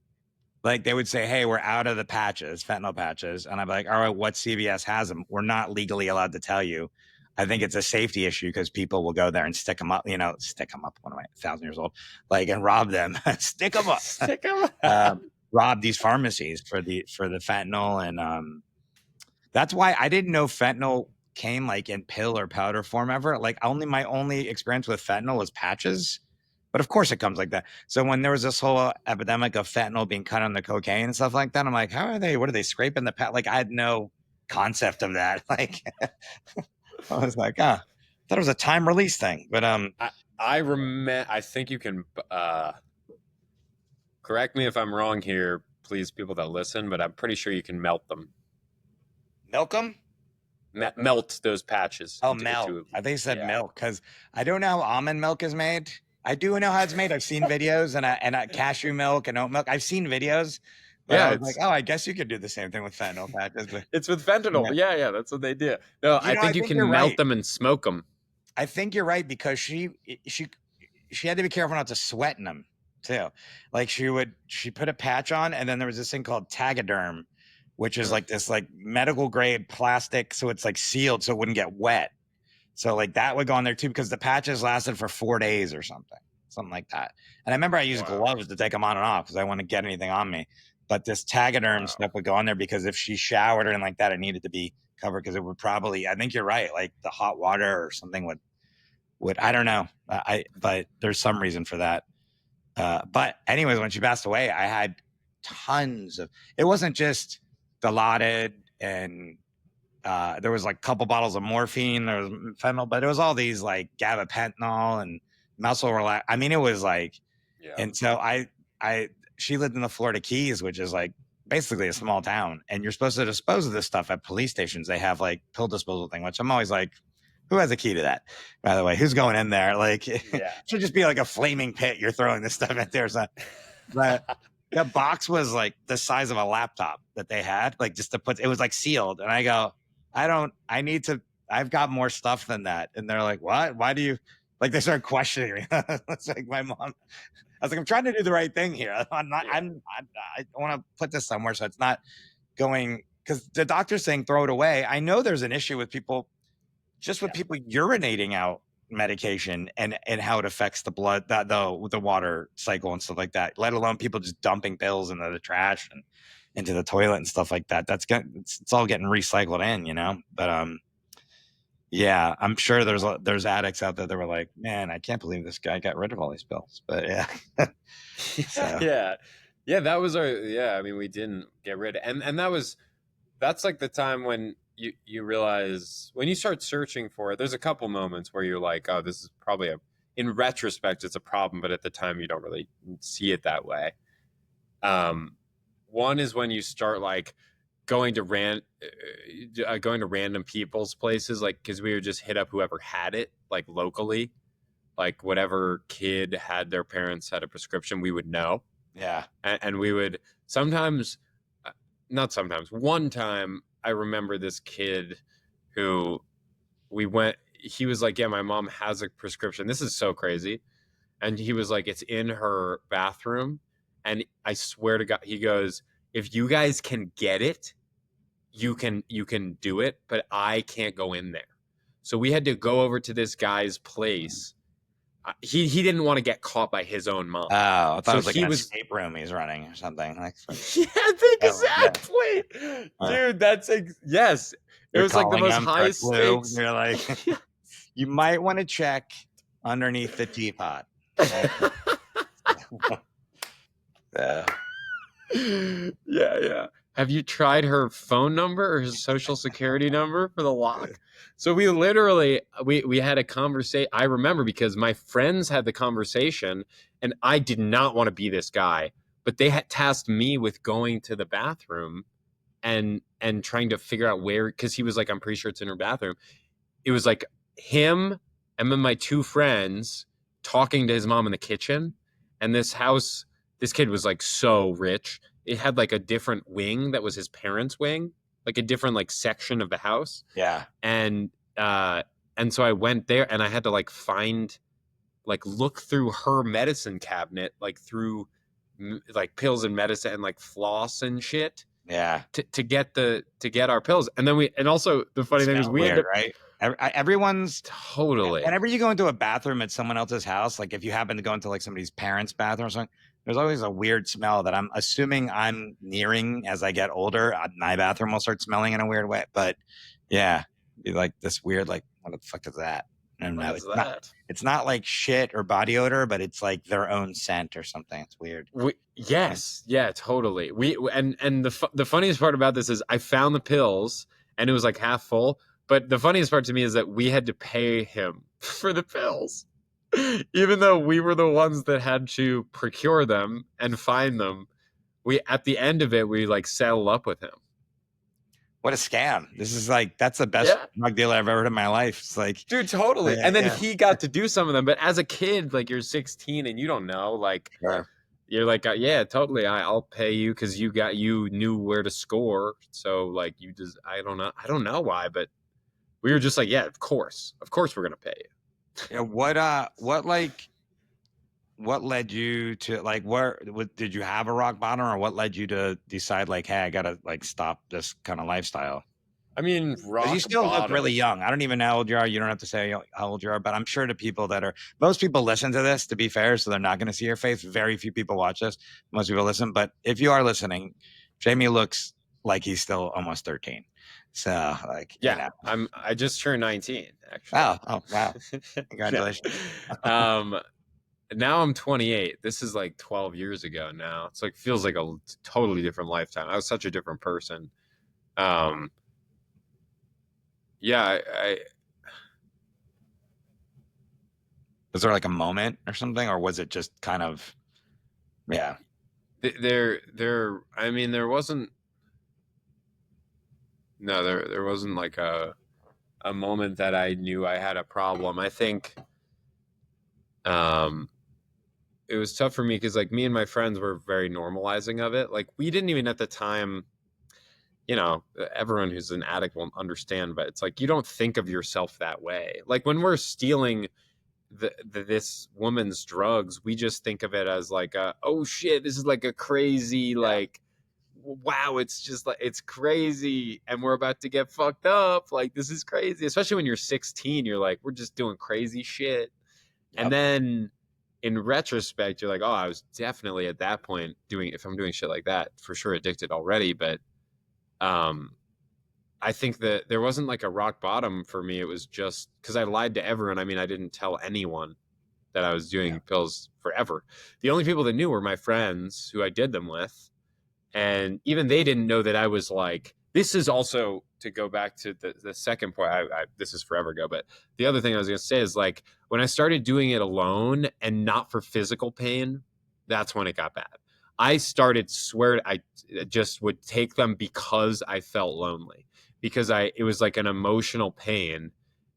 Speaker 1: like, they would say, hey, we're out of the patches, fentanyl patches. And I'm like, all right, what CVS has them? We're not legally allowed to tell you. I think it's a safety issue because people will go there and stick them up, what am I, 1,000 years old, like, and rob them, stick them up, rob these pharmacies for the fentanyl. And that's why I didn't know fentanyl came like in pill or powder form ever. Like my only experience with fentanyl was patches. But of course it comes like that. So when there was this whole epidemic of fentanyl being cut on the cocaine and stuff like that, I'm like, what are they scraping the Like, I had no concept of that. Like, I was like, thought it was a time release thing. But
Speaker 4: I think you can correct me if I'm wrong here, please, people that listen, but I'm pretty sure you can melt them.
Speaker 1: Milk them?
Speaker 4: Melt those patches.
Speaker 1: Oh, melt. I think you said milk, because I don't know how almond milk is made. I do know how it's made. I've seen videos and cashew milk and oat milk. I've seen videos. But I was like, I guess you could do the same thing with fentanyl patches. But
Speaker 4: it's with fentanyl. Yeah, that's what they do. No, I think you can melt them and smoke them.
Speaker 1: I think you're right, because she had to be careful not to sweat in them too. Like she put a patch on, and then there was this thing called Tagaderm, which is like this like medical grade plastic, so it's like sealed so it wouldn't get wet. So like that would go on there too, because the patches lasted for 4 days or something like that. And I remember I used gloves to take them on and off because I wouldn't get anything on me. But this Tagaderm stuff would go on there because if she showered or anything like that, it needed to be covered, because it would probably, I think you're right, like the hot water or something would I don't know. But there's some reason for that. But anyways, when she passed away, I had tons of, it wasn't just Dilaudid and there was like a couple bottles of morphine, there was fentanyl, but it was all these like gabapentinol and muscle relax. I mean, it was like, and so she lived in the Florida Keys, which is like basically a small town, and you're supposed to dispose of this stuff at police stations. They have like pill disposal thing, which I'm always like, who has a key to that? By the way, who's going in there? Like, it should just be like a flaming pit. You're throwing this stuff in there. So, but the box was like the size of a laptop that they had, like just to put. It was like sealed, and I go, I need to. I've got more stuff than that, and they're like, what? Why do you? Like they started questioning me. It's like my mom. I was like, I'm trying to do the right thing here. I want to put this somewhere so it's not going, because the doctor's saying throw it away. I know there's an issue with people, just with people urinating out medication and how it affects the blood, the water cycle and stuff like that, let alone people just dumping pills into the trash and into the toilet and stuff like that. It's all getting recycled in, you know? But yeah, I'm sure there's addicts out there that were like, man, I can't believe this guy got rid of all these pills. But yeah.
Speaker 4: So. Yeah, that was I mean, we didn't get rid of, and that's like the time when you realize, when you start searching for it, there's a couple moments where you're like, oh, this is probably in retrospect, it's a problem, but at the time you don't really see it that way. One is when you start like going to random people's places, like, because we would just hit up whoever had it, like locally, like whatever kid had their parents had a prescription, we would know.
Speaker 1: Yeah.
Speaker 4: And we would sometimes, not sometimes, one time I remember this kid who he was like, yeah, my mom has a prescription. This is so crazy. And he was like, it's in her bathroom. And I swear to God, he goes, if you guys can get it, you can do it, but I can't go in there. So we had to go over to this guy's place. He didn't want to get caught by his own mom.
Speaker 1: Oh, I thought it was like an escape room he's running or something. Like,
Speaker 4: yeah, exactly. Dude, that's yes. It was like the most high stakes.
Speaker 1: You're like, you might want to check underneath the teapot.
Speaker 4: Yeah. Have you tried her phone number or her social security number for the lock? So we literally, we had a conversation. I remember because my friends had the conversation and I did not want to be this guy, but they had tasked me with going to the bathroom and trying to figure out where, because he was like, I'm pretty sure it's in her bathroom. It was like him and then my two friends talking to his mom in the kitchen. And this kid was like so rich. It had like a different wing that was his parents' wing, like a different like section of the house.
Speaker 1: Yeah.
Speaker 4: And so I went there and I had to like look through her medicine cabinet, like through like pills and medicine and like floss and shit.
Speaker 1: Yeah.
Speaker 4: To get our pills. And then also the funny thing is we
Speaker 1: weird, right? Everyone's
Speaker 4: totally.
Speaker 1: Whenever you go into a bathroom at someone else's house, like if you happen to go into like somebody's parents' bathroom or something, there's always a weird smell that I'm assuming I'm nearing as I get older. My bathroom will start smelling in a weird way. But yeah, be like this weird, like, what the fuck is that? And
Speaker 4: what is that?
Speaker 1: It's not like shit or body odor, but it's like their own scent or something. It's weird.
Speaker 4: Yes, yeah, totally. And the funniest part about this is I found the pills and it was like half full. But the funniest part to me is that we had to pay him for the pills, even though we were the ones that had to procure them and find them. At the end of it, we like settled up with him.
Speaker 1: What a scam. This is like, that's the best drug dealer I've ever heard in my life. It's like,
Speaker 4: dude, totally. And then he got to do some of them. But as a kid, like you're 16 and you don't know, like, you're like, yeah, totally. I'll pay you because you knew where to score. So like I don't know why, but we were just like, yeah, of course we're going to pay you.
Speaker 1: Yeah. What led you to like, did you have a rock bottom, or what led you to decide like, hey, I got to like stop this kind of lifestyle?
Speaker 4: I mean,
Speaker 1: you still look really young. I don't even know how old you are. You don't have to say how old you are, but I'm sure to people most people listen to this, to be fair, so they're not going to see your face. Very few people watch this. Most people listen, but if you are listening, Jamie looks like he's still almost 13. So like,
Speaker 4: yeah, you know. I just turned 19 actually.
Speaker 1: Oh wow. Congratulations.
Speaker 4: Now I'm 28. This is like 12 years ago now. It's like, feels like a totally different lifetime. I was such a different person. Yeah,
Speaker 1: was there like a moment or something, or was it just kind of, yeah?
Speaker 4: I mean, there wasn't there wasn't like a moment that I knew I had a problem. I think um it was tough for me because like me and my friends were very normalizing of it. Like we didn't even at the time, you know, everyone who's an addict won't understand, but it's like you don't think of yourself that way. Like when we're stealing this woman's drugs, we just think of it as like oh shit, this is like a crazy like wow, it's just like it's crazy and we're about to get fucked up. Like this is crazy. Especially when you're 16, you're like, we're just doing crazy shit. And
Speaker 1: Yep.
Speaker 4: then in retrospect, you're like, oh, I was definitely at that point if I'm doing shit like that, for sure addicted already. But um I think that there wasn't like a rock bottom for me. It was just because I lied to everyone. I mean, I didn't tell anyone that I was doing
Speaker 1: Yeah.
Speaker 4: pills forever. The only people that knew were my friends who I did them with. And even they didn't know that I was like, this is also to go back to the second point. This is forever ago, but the other thing I was going to say is like when I started doing it alone and not for physical pain, that's when it got bad. I started I just would take them because I felt lonely, because it was like an emotional pain.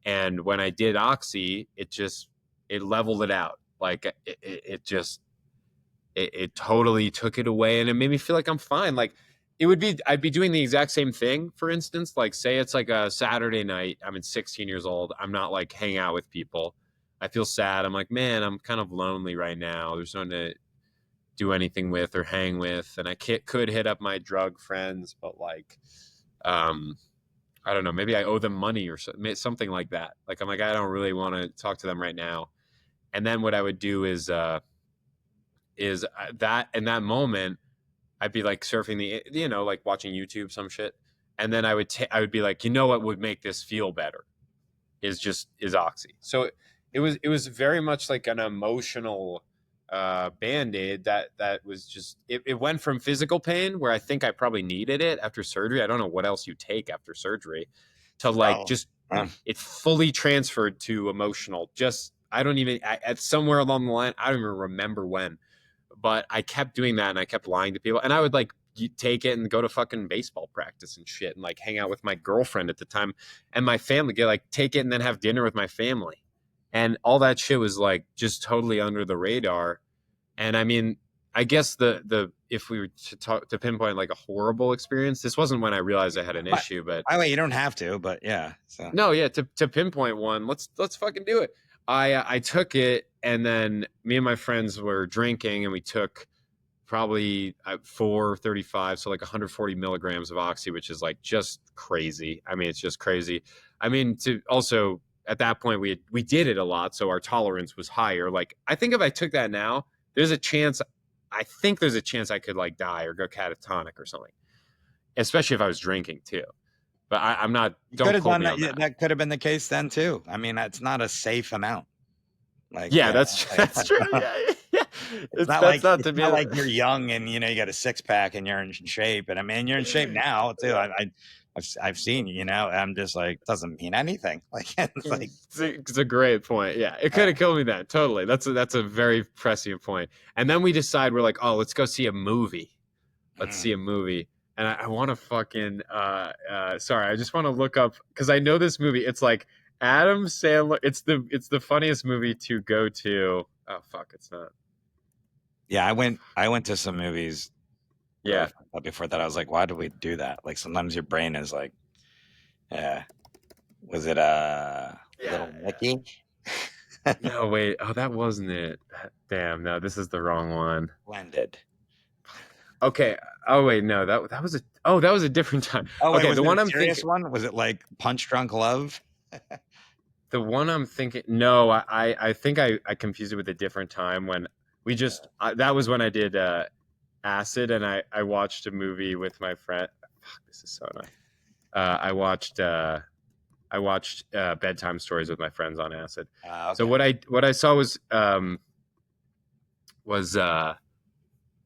Speaker 4: And when I did Oxy, it leveled it out. Like it just, it totally took it away and it made me feel like I'm fine. Like I'd be doing the exact same thing. For instance, like say it's like a Saturday night, I'm 16 years old. I'm not like hanging out with people. I feel sad. I'm like, man, I'm kind of lonely right now. There's no one to do anything with or hang with. And I could hit up my drug friends, but like, I don't know, maybe I owe them money or something like that. Like, I'm like, I don't really want to talk to them right now. And then what I would do is that in that moment I'd be like surfing like watching YouTube, some shit, and then I would be like, you know what would make this feel better is Oxy. So it was very much like an emotional band-aid that was just it went from physical pain where I think I probably needed it after surgery. I don't know what else you take after surgery, to like
Speaker 1: Well,
Speaker 4: just it fully transferred to emotional. Just I don't even at somewhere along the line, I don't even remember when, but I kept doing that and I kept lying to people. And I would like take it and go to fucking baseball practice and shit and like hang out with my girlfriend at the time and my family, get like take it and then have dinner with my family. And all that shit was like just totally under the radar. And I mean, I guess the if we were to pinpoint like a horrible experience, this wasn't when I realized I had an issue, but
Speaker 1: by the way, you don't have to, but yeah. So
Speaker 4: no, yeah, to pinpoint one, let's fucking do it. I took it and then me and my friends were drinking and we took probably 435, so like 140 milligrams of Oxy, which is like just crazy. I mean, it's just crazy. I mean, to also at that point we did it a lot, so our tolerance was higher. Like I think if I took that now, there's a chance. I think there's a chance I could like die or go catatonic or something, especially if I was drinking too. But I'm not.
Speaker 1: you could
Speaker 4: Don't
Speaker 1: have
Speaker 4: quote
Speaker 1: done
Speaker 4: me
Speaker 1: that.
Speaker 4: on that.
Speaker 1: That could have been the case then too. I mean, it's not a safe amount. Like,
Speaker 4: Yeah, that's true. Yeah, yeah.
Speaker 1: It's not
Speaker 4: That's
Speaker 1: like
Speaker 4: not
Speaker 1: it's
Speaker 4: to be
Speaker 1: not like you're young and you got a six pack and you're in shape. And I mean, you're in shape now too. I've seen you. I'm just like doesn't mean anything. Like it's like
Speaker 4: it's a great point. Yeah, it could have killed me then. Totally. That's a very prescient point. And then we decide we're like, oh, let's go see a movie. Let's see a movie. And I want to fucking sorry, I just want to look up because I know this movie. It's like Adam Sandler. It's the funniest movie to go to. Oh fuck, it's not.
Speaker 1: Yeah, I went to some movies.
Speaker 4: Yeah.
Speaker 1: But before that, I was like, why do we do that? Like sometimes your brain is like, yeah, was it Little Nicky?
Speaker 4: No, wait. Oh, that wasn't it. Damn, no, this is the wrong one.
Speaker 1: Blended.
Speaker 4: Okay. Oh wait, no, that was a different time.
Speaker 1: Oh,
Speaker 4: okay,
Speaker 1: wait,
Speaker 4: the one I'm
Speaker 1: serious
Speaker 4: thinking.
Speaker 1: one? Was it like Punch Drunk Love?
Speaker 4: The one I'm thinking. No, I think I confused it with a different time when we just that was when I did acid and I watched a movie with my friend. Fuck, this is so annoying. I watched bedtime stories with my friends on acid.
Speaker 1: Okay.
Speaker 4: So what I saw was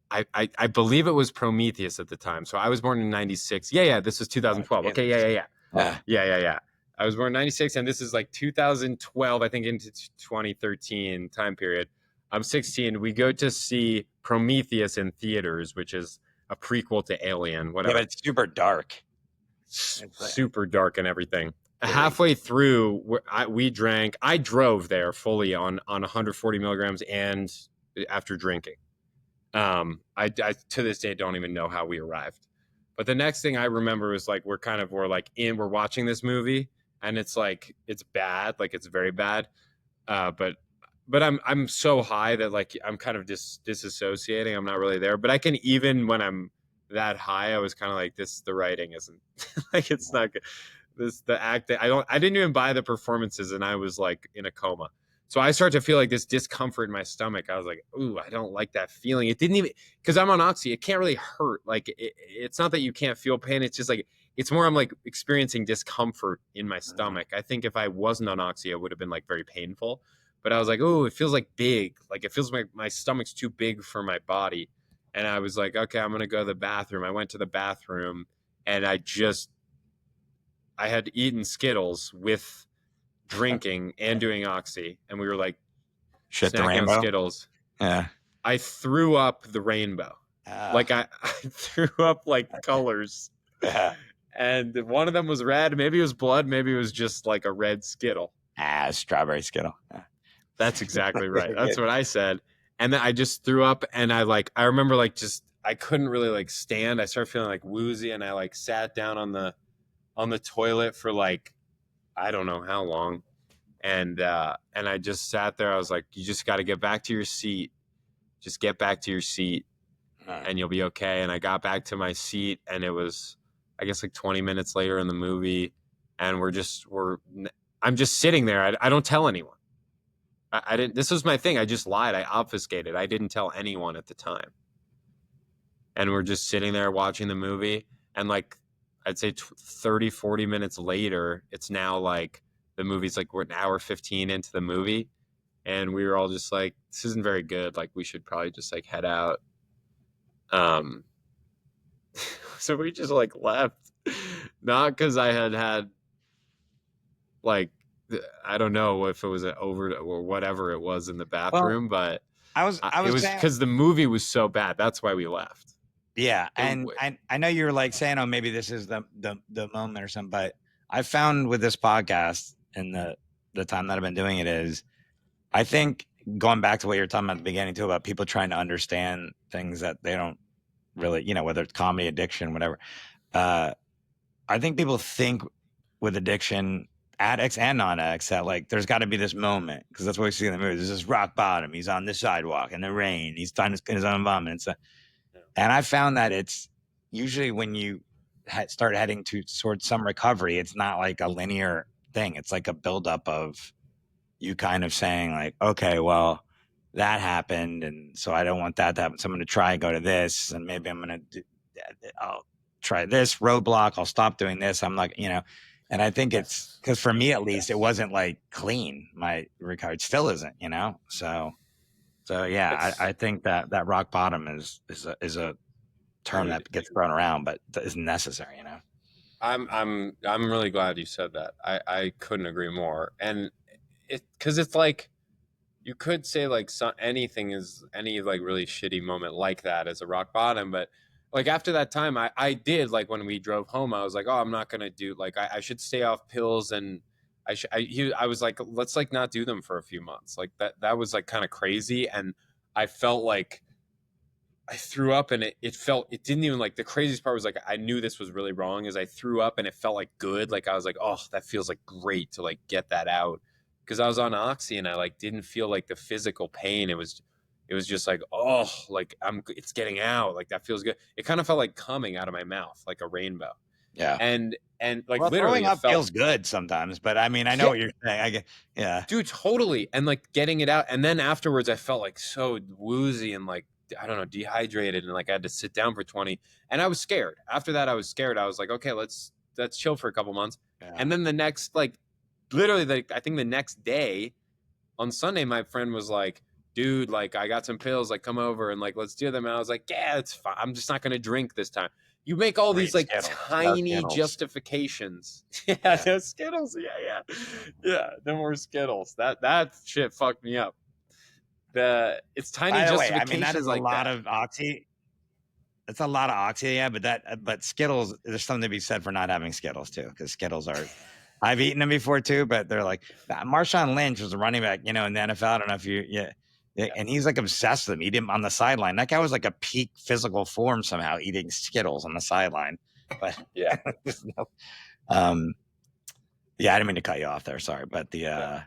Speaker 4: I believe it was Prometheus at the time. So I was born in 96. Yeah, this is 2012. Okay, yeah. I was born in 96 and this is like 2012, I think into 2013 time period. I'm 16. We go to see Prometheus in theaters, which is a prequel to Alien,
Speaker 1: Yeah,
Speaker 4: whatever.
Speaker 1: but it's super dark. It's like,
Speaker 4: Super dark and everything.
Speaker 1: really?
Speaker 4: Halfway through, we drank. I drove there fully on 140 milligrams and after drinking. I to this day don't even know how we arrived. But the next thing I remember was like we're watching this movie and it's like it's bad, like it's very bad. But I'm so high that like I'm kind of disassociating. I'm not really there. But I can, even when I'm that high, I was kind of like, the writing isn't like, it's not good. The acting, I didn't even buy the performances, and I was like in a coma. So I started to feel like this discomfort in my stomach. I was like, ooh, I don't like that feeling. It didn't even, because I'm on oxy, it can't really hurt. Like it's not that you can't feel pain. It's just like, it's more I'm like experiencing discomfort in my stomach. I think if I wasn't on oxy, it would have been like very painful. But I was like, oh, it feels like big. Like it feels like my stomach's too big for my body. And I was like, okay, I'm going to go to the bathroom. I went to the bathroom and I had eaten Skittles with drinking and doing oxy. And we were like
Speaker 1: shit, the
Speaker 4: snacking on
Speaker 1: rainbow.
Speaker 4: Skittles.
Speaker 1: Yeah.
Speaker 4: I threw up the rainbow. Like I threw up like colors.
Speaker 1: Yeah.
Speaker 4: And one of them was red. Maybe it was blood. Maybe it was just like a red Skittle.
Speaker 1: Strawberry Skittle. Yeah.
Speaker 4: That's exactly right. That's what I said. And then I just threw up, and I remember like just I couldn't really like stand. I started feeling like woozy, and I like sat down on the toilet for like I don't know how long. And I just sat there. I was like, you just got to get back to your seat. Just get back to your seat and you'll be okay. And I got back to my seat, and it was, I guess, like 20 minutes later in the movie, and I'm just sitting there. I don't tell anyone. I didn't. This was my thing. I just lied. I obfuscated. I didn't tell anyone at the time. And we're just sitting there watching the movie. And like, I'd say 30, 40 minutes later, it's now like the movie's like we're an hour 15 into the movie. And we were all just like, this isn't very good. Like, we should probably just like head out. So we just like left. Not because I had like, I don't know if it was over or whatever it was in the bathroom, but
Speaker 1: I was
Speaker 4: it was
Speaker 1: saying,
Speaker 4: because the movie was so bad. That's why we left.
Speaker 1: yeah, and I know you're like saying, oh, maybe this is the moment or something, but I found with this podcast and the time that I've been doing it is, I think going back to what you're talking about at the beginning too, about people trying to understand things that they don't really, whether it's comedy, addiction, whatever. I think people think with addiction, addicts and non-addicts, that like there's got to be this moment, because that's what we see in the movie. There's this rock bottom. He's on the sidewalk in the rain. He's done his own vomit. And I found that it's usually when you start heading towards some recovery, it's not like a linear thing. It's like a buildup of you kind of saying like, okay, well, that happened, and so I don't want that to happen. So I'm going to try and go to this, and maybe I'll try this roadblock. I'll stop doing this. I'm like, and I think it's because for me, at least, it wasn't like clean. My recovery still isn't, So yeah, I think that rock bottom is a term that gets thrown around, but is necessary,
Speaker 4: I'm really glad you said that. I couldn't agree more. And because it's like, you could say like anything is any like really shitty moment like that as a rock bottom, but like after that time, I did, like when we drove home, I was like, oh, I'm not gonna do, like I should stay off pills, and I was like, let's like not do them for a few months. Like that was like kind of crazy, and I felt like I threw up, and it didn't even, like, the craziest part was like I knew this was really wrong, is I threw up and it felt like good. Like I was like, oh, that feels like great to like get that out, because I was on oxy and I like didn't feel like the physical pain. It was just like, oh, like it's getting out. Like that feels good. It kind of felt like coming out of my mouth, like a rainbow.
Speaker 1: Yeah.
Speaker 4: And like
Speaker 1: well,
Speaker 4: literally
Speaker 1: throwing up feels good sometimes, but I mean, I know what you're saying. Yeah.
Speaker 4: Dude, totally. And like getting it out. And then afterwards I felt like so woozy and like, I don't know, dehydrated, and like I had to sit down for 20, and I was scared. After that, I was scared. I was like, okay, let's chill for a couple months. Yeah. And then the next, like literally, like I think the next day on Sunday, my friend was like, dude, like I got some pills, like come over and like let's do them. And I was like, yeah, it's fine. I'm just not gonna drink this time. You make all these like Skittles. Tiny justifications. Yeah, no Skittles. Yeah, no more Skittles. That shit fucked me up. it's tiny
Speaker 1: By the way,
Speaker 4: justifications
Speaker 1: I mean that is a
Speaker 4: like
Speaker 1: lot
Speaker 4: that.
Speaker 1: of oxy. It's a lot of oxy, yeah. But Skittles, there's something to be said for not having Skittles too, because Skittles are. I've eaten them before too, but they're like Marshawn Lynch was a running back, in the NFL. I don't know if and he's like obsessed with them. Eat him on the sideline. That guy was like a peak physical form somehow, eating Skittles on the sideline. But
Speaker 4: Yeah.
Speaker 1: Yeah, I didn't mean to cut you off there. Sorry, but all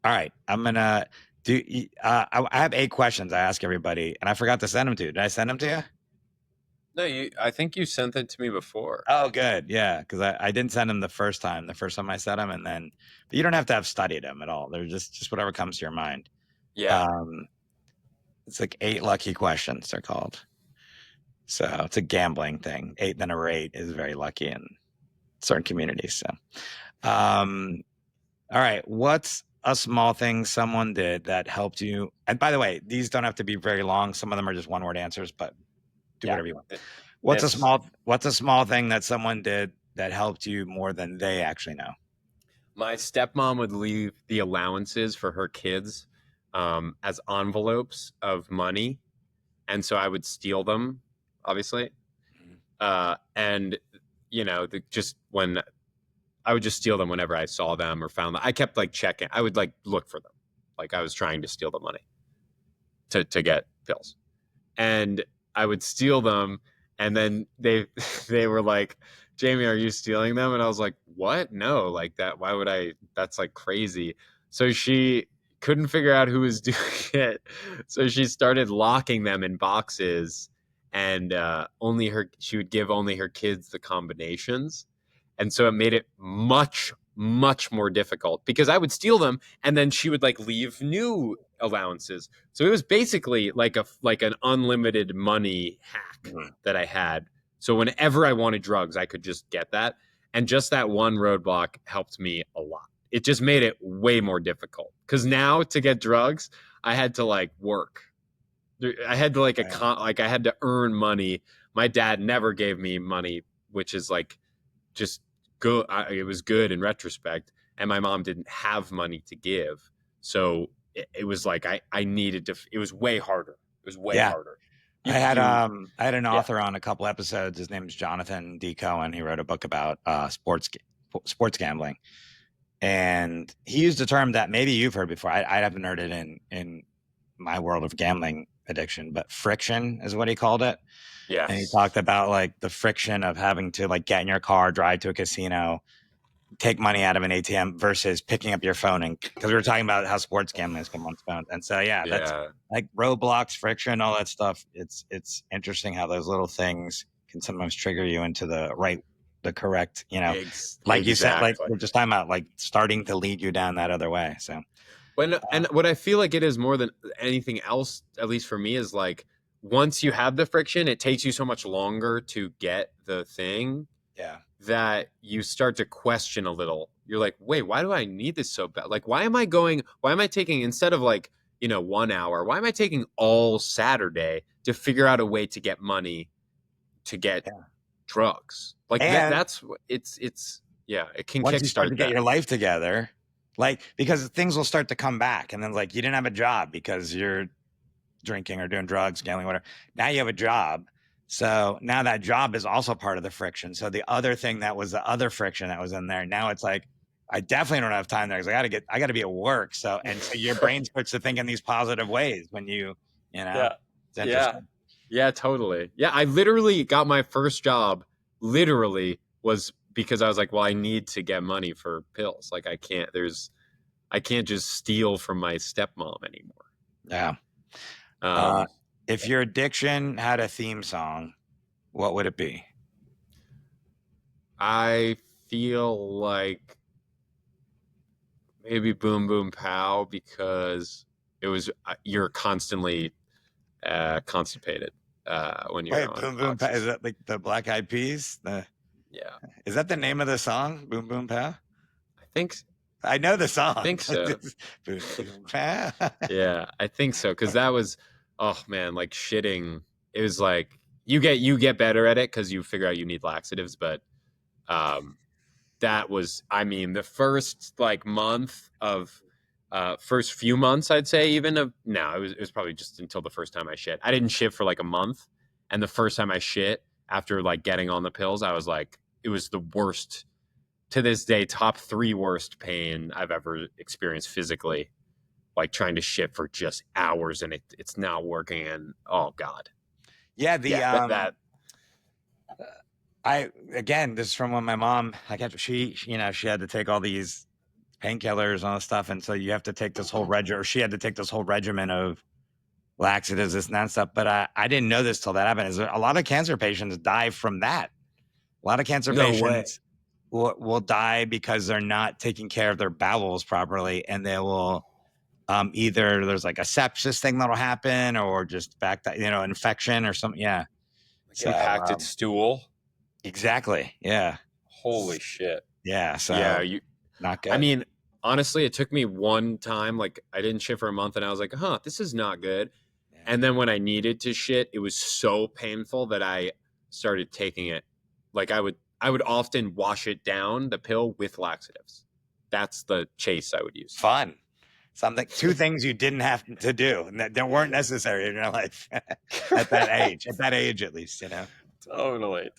Speaker 1: right, I'm gonna do. I have 8 questions I ask everybody, and I forgot to send them to you. Did I send them to you?
Speaker 4: No, I think you sent it to me before.
Speaker 1: Oh, good. Yeah, because I didn't send them the first time. The first time I sent them, and then, but you don't have to have studied them at all. They're just whatever comes to your mind.
Speaker 4: Yeah.
Speaker 1: It's like 8 lucky questions. They're called. So it's a gambling thing. 8 the number 8 is very lucky in certain communities. So, all right. What's a small thing someone did that helped you? And by the way, these don't have to be very long. Some of them are just 1-word answers, but do whatever you want. What's a small thing that someone did that helped you more than they actually know?
Speaker 4: My stepmom would leave the allowances for her kids as envelopes of money, and so I would steal them, obviously. And just when I would just steal them whenever I saw them or found them. I kept like checking. I would like look for them, like I was trying to steal the money to get pills, and I would steal them, and then they they were like, "Jamie, are you stealing them?" And I was like, "What? No, like that. Why would I? That's like crazy." So she couldn't figure out who was doing it, so she started locking them in boxes, and she would give only her kids the combinations, and so it made it much more difficult because I would steal them and then she would like leave new allowances. So it was basically like an unlimited money hack that I had. So whenever I wanted drugs, I could just get that. And just that one roadblock helped me a lot. It just made it way more difficult because now to get drugs, I had to like work. I had to I had to earn money. My dad never gave me money, which is like just good. It was good in retrospect, and my mom didn't have money to give, so it was like I needed to. It was way harder. It was way harder.
Speaker 1: I had an author on a couple episodes. His name is Jonathan D. Cohen. He wrote a book about sports gambling, and he used a term that maybe you've heard before. I haven't heard it in my world of gambling addiction, but friction is what he called it.
Speaker 4: Yeah.
Speaker 1: And he talked about like the friction of having to like get in your car, drive to a casino, take money out of an ATM versus picking up your phone. And because we were talking about how sports gambling has come on phone. And so, that's like roadblocks, friction, all that stuff. It's interesting how those little things can sometimes trigger you into the correct, like you said, like we're just talking about like starting to lead you down that other way. So
Speaker 4: and what I feel like it is more than anything else, at least for me, is like, once you have the friction, it takes you so much longer to get the thing that you start to question a little. You're like, wait, why do I need this so bad? Like, why am I taking, instead of like, 1 hour, why am I taking all Saturday to figure out a way to get money to get drugs? Like that's it can
Speaker 1: once you start to get
Speaker 4: that.
Speaker 1: your life together, like, because things will start to come back, and then like you didn't have a job because you're drinking or doing drugs, gambling, whatever. Now you have a job. So now that job is also part of the friction. So the other thing that was the other friction that was in there, now it's like, I definitely don't have time there because I got to be at work. So your brain starts to think in these positive ways when it's interesting.
Speaker 4: Yeah, totally. Yeah. I literally got my first job was because I was like, well, I need to get money for pills. Like I can't just steal from my stepmom anymore.
Speaker 1: Yeah. If your addiction had a theme song, what would it be?
Speaker 4: I feel like maybe Boom Boom Pow, because it was you're constantly constipated when you're on
Speaker 1: Boom Boom Pow. Is that like the Black Eyed Peas? Is that the name of the song? Boom Boom Pow?
Speaker 4: I think so.
Speaker 1: I know the song.
Speaker 4: I think so.
Speaker 1: Boom Boom Pow.
Speaker 4: Yeah, I think so, because that was, oh man, like shitting. It was like you get better at it because you figure out you need laxatives, but that was, I mean, the first like month of First few months, I'd say even it was probably just until the first time I shit. I didn't shit for like a month. And the first time I shit after like getting on the pills, I was like, it was the worst to this day, top 3 worst pain I've ever experienced physically. Like trying to shit for just hours and it's not working. And oh God.
Speaker 1: Yeah. Again, this is from when my mom, she had to take all these painkillers and all this stuff. And so you have to take this whole she had to take this whole regimen of laxatives, this and that stuff. But I didn't know this till that happened. Is a lot of cancer patients die from that. A lot of cancer patients will die because they're not taking care of their bowels properly. And they will either there's like a sepsis thing that'll happen or just infection or something. Yeah.
Speaker 4: Like impacted stool.
Speaker 1: Exactly. Yeah.
Speaker 4: Holy shit.
Speaker 1: Yeah. So not good.
Speaker 4: I mean, honestly, it took me one time, like I didn't shit for a month and I was like, this is not good. Yeah. And then when I needed to shit, it was so painful that I started taking it. Like I would often wash it down, the pill, with laxatives. That's the chase I would use.
Speaker 1: Fun. Two things you didn't have to do and that weren't necessary in your life at that age, at least,
Speaker 4: Totally.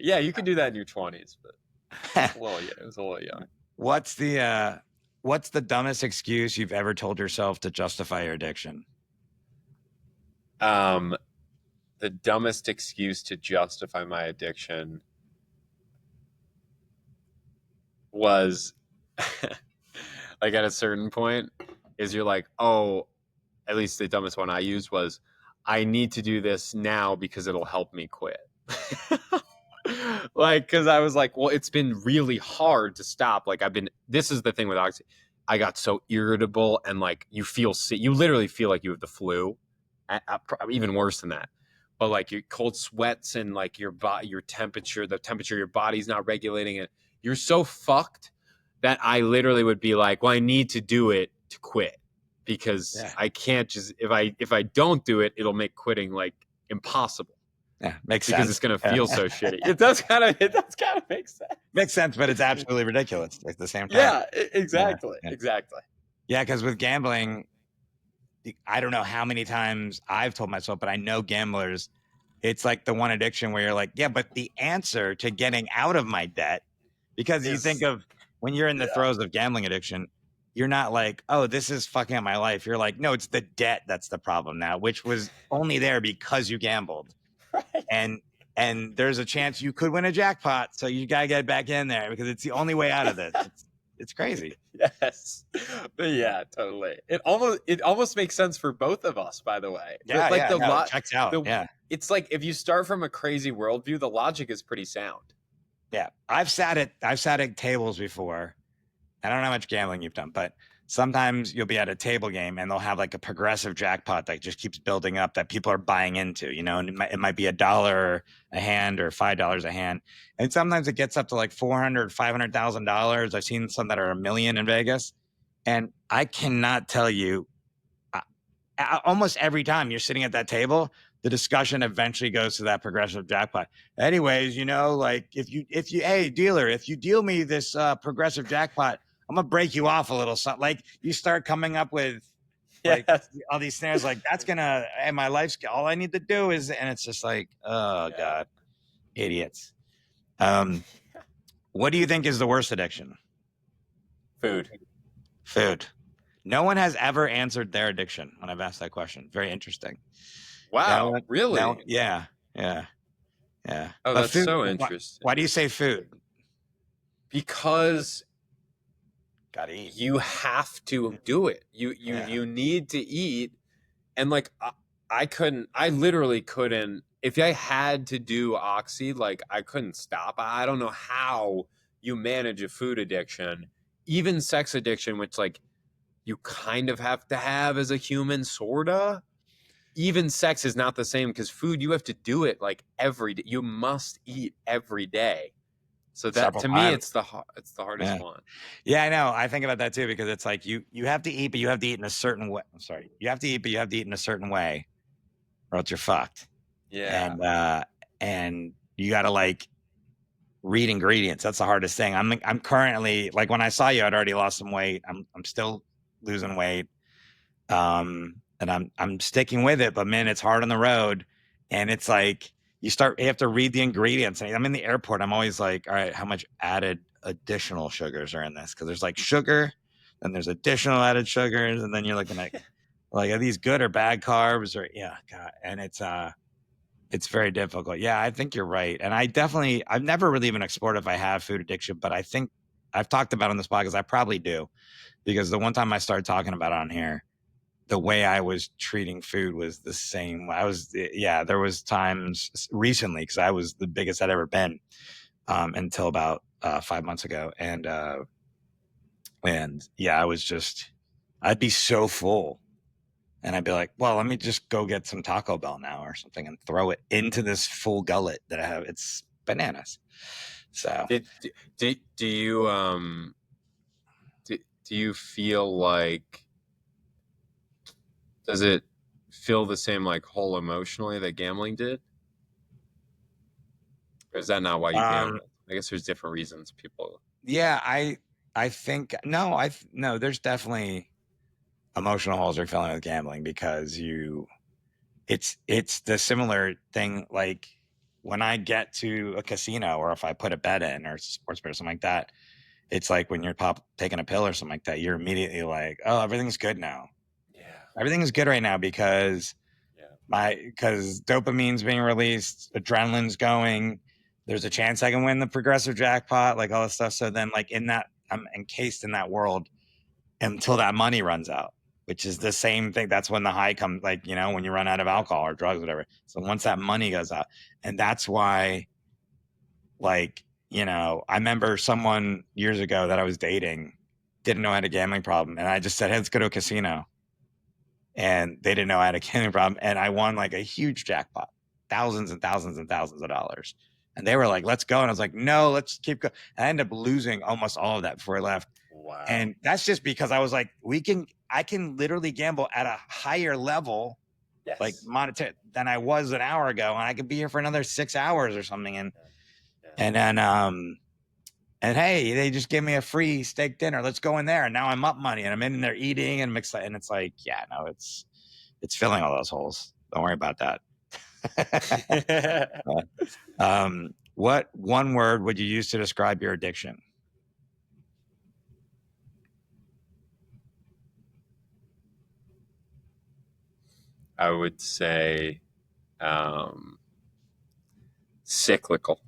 Speaker 4: Yeah, you could do that in your 20s, but it was a little young.
Speaker 1: What's the dumbest excuse you've ever told yourself to justify your addiction?
Speaker 4: The dumbest excuse to justify my addiction was like at a certain point is you're like, oh, at least the dumbest one I used was, I need to do this now because it'll help me quit. Like, because I was like, well, it's been really hard to stop. Like this is the thing with oxy. I got so irritable and like you feel sick. You literally feel like you have the flu, even worse than that. But like your cold sweats and like your temperature, the temperature of your body's not regulating it. You're so fucked that I literally would be like, well, I need to do it to quit because I can't just, if I don't do it, it'll make quitting like impossible.
Speaker 1: Yeah, makes
Speaker 4: sense. Because it's going to feel so shitty. It does kind of make sense.
Speaker 1: Makes sense, but it's absolutely ridiculous at the same time.
Speaker 4: Yeah, exactly.
Speaker 1: Yeah.
Speaker 4: Exactly.
Speaker 1: Yeah, because with gambling, I don't know how many times I've told myself, but I know gamblers, it's like the one addiction where you're like, yeah, but the answer to getting out of my debt, because you think of when you're in the throes of gambling addiction, you're not like, oh, this is fucking up my life. You're like, no, it's the debt that's the problem now, which was only there because you gambled. Right. And there's a chance you could win a jackpot, so you gotta get back in there because it's the only way out of this. It's crazy.
Speaker 4: Yes, yeah, totally. It almost makes sense for both of us, by the way.
Speaker 1: Yeah,
Speaker 4: like
Speaker 1: it checks out.
Speaker 4: It's like if you start from a crazy worldview, the logic is pretty sound.
Speaker 1: Yeah, I've sat at tables before. I don't know how much gambling you've done, but sometimes you'll be at a table game and they'll have like a progressive jackpot that just keeps building up that people are buying into, and it might be $1 a hand or $5 a hand. And sometimes it gets up to like $400,000, $500,000. I've seen some that are $1 million in Vegas. And I cannot tell you, almost every time you're sitting at that table, the discussion eventually goes to that progressive jackpot. Anyways, like if you, hey dealer, if you deal me this progressive jackpot, I'm gonna break you off a little something. Like you start coming up with like all these snares, like that's gonna, and my life's all I need to do is, and it's just like, oh God, idiots. What do you think is the worst addiction? Food. No one has ever answered their addiction when I've asked that question. Very interesting.
Speaker 4: Wow, really?
Speaker 1: Yeah.
Speaker 4: Oh, that's food, so interesting.
Speaker 1: Why do you say food?
Speaker 4: Because
Speaker 1: gotta eat.
Speaker 4: You have to do it. You need to eat. And like I literally couldn't, if I had to do oxy, like I couldn't stop. I don't know how you manage a food addiction, even sex addiction, which like you kind of have to have as a human, sorta. Even sex is not the same because food, you have to do it like every day. You must eat every day. So that to me, it's the hardest one.
Speaker 1: Yeah, I know. I think about that too because it's like you have to eat, but you have to eat in a certain way. I'm sorry, you have to eat, but you have to eat in a certain way, or else you're fucked.
Speaker 4: Yeah,
Speaker 1: and you got to like read ingredients. That's the hardest thing. I'm currently like when I saw you, I'd already lost some weight. I'm still losing weight. And I'm sticking with it, but man, it's hard on the road. And it's like, you have to read the ingredients. I'm in the airport. I'm always like, all right, how much added additional sugars are in this? Cause there's like sugar, then there's additional added sugars. And then you're looking at like, are these good or bad carbs or God. And it's very difficult. Yeah, I think you're right. And I've never really even explored if I have food addiction, but I think I've talked about on this podcast, I probably do, because the one time I started talking about it on here, the way I was treating food was the same. There was times recently, because I was the biggest I'd ever been until about 5 months ago. And yeah, I'd be so full. And I'd be like, well, let me just go get some Taco Bell now or something and throw it into this full gullet that I have. It's bananas. So
Speaker 4: do you feel like, does it feel the same like hole emotionally that gambling did? Or is that not why you gambled? I guess there's different reasons people.
Speaker 1: Yeah, I think no, there's definitely emotional holes you're filling with gambling, because it's the similar thing. Like when I get to a casino, or if I put a bet in, or sports bet or something like that, it's like when you're taking a pill or something like that, you're immediately like, oh, everything's good now.
Speaker 4: Yeah.
Speaker 1: Everything's good right now because dopamine's being released, adrenaline's going. There's a chance I can win the progressive jackpot, like all this stuff. So then, like I'm encased in that world until that money runs out, which is the same thing. That's when the high comes, like, when you run out of alcohol or drugs, whatever. So once that money goes out, and that's why, like, I remember someone years ago that I was dating didn't know I had a gambling problem. And I just said, hey, let's go to a casino. And they didn't know I had a gambling problem. And I won like a huge jackpot, thousands and thousands and thousands of dollars. And they were like, let's go. And I was like, no, let's keep going. And I ended up losing almost all of that before I left.
Speaker 4: Wow.
Speaker 1: And that's just because I was like, I can literally gamble at a higher level, like monetary, than I was an hour ago. And I could be here for another 6 hours or something. And then, and hey, they just gave me a free steak dinner. Let's go in there. And now I'm up money and I'm in there eating and mixed. And it's like, yeah, no, it's filling all those holes. Don't worry about that. What one word would you use to describe your addiction?
Speaker 4: I would say cyclical.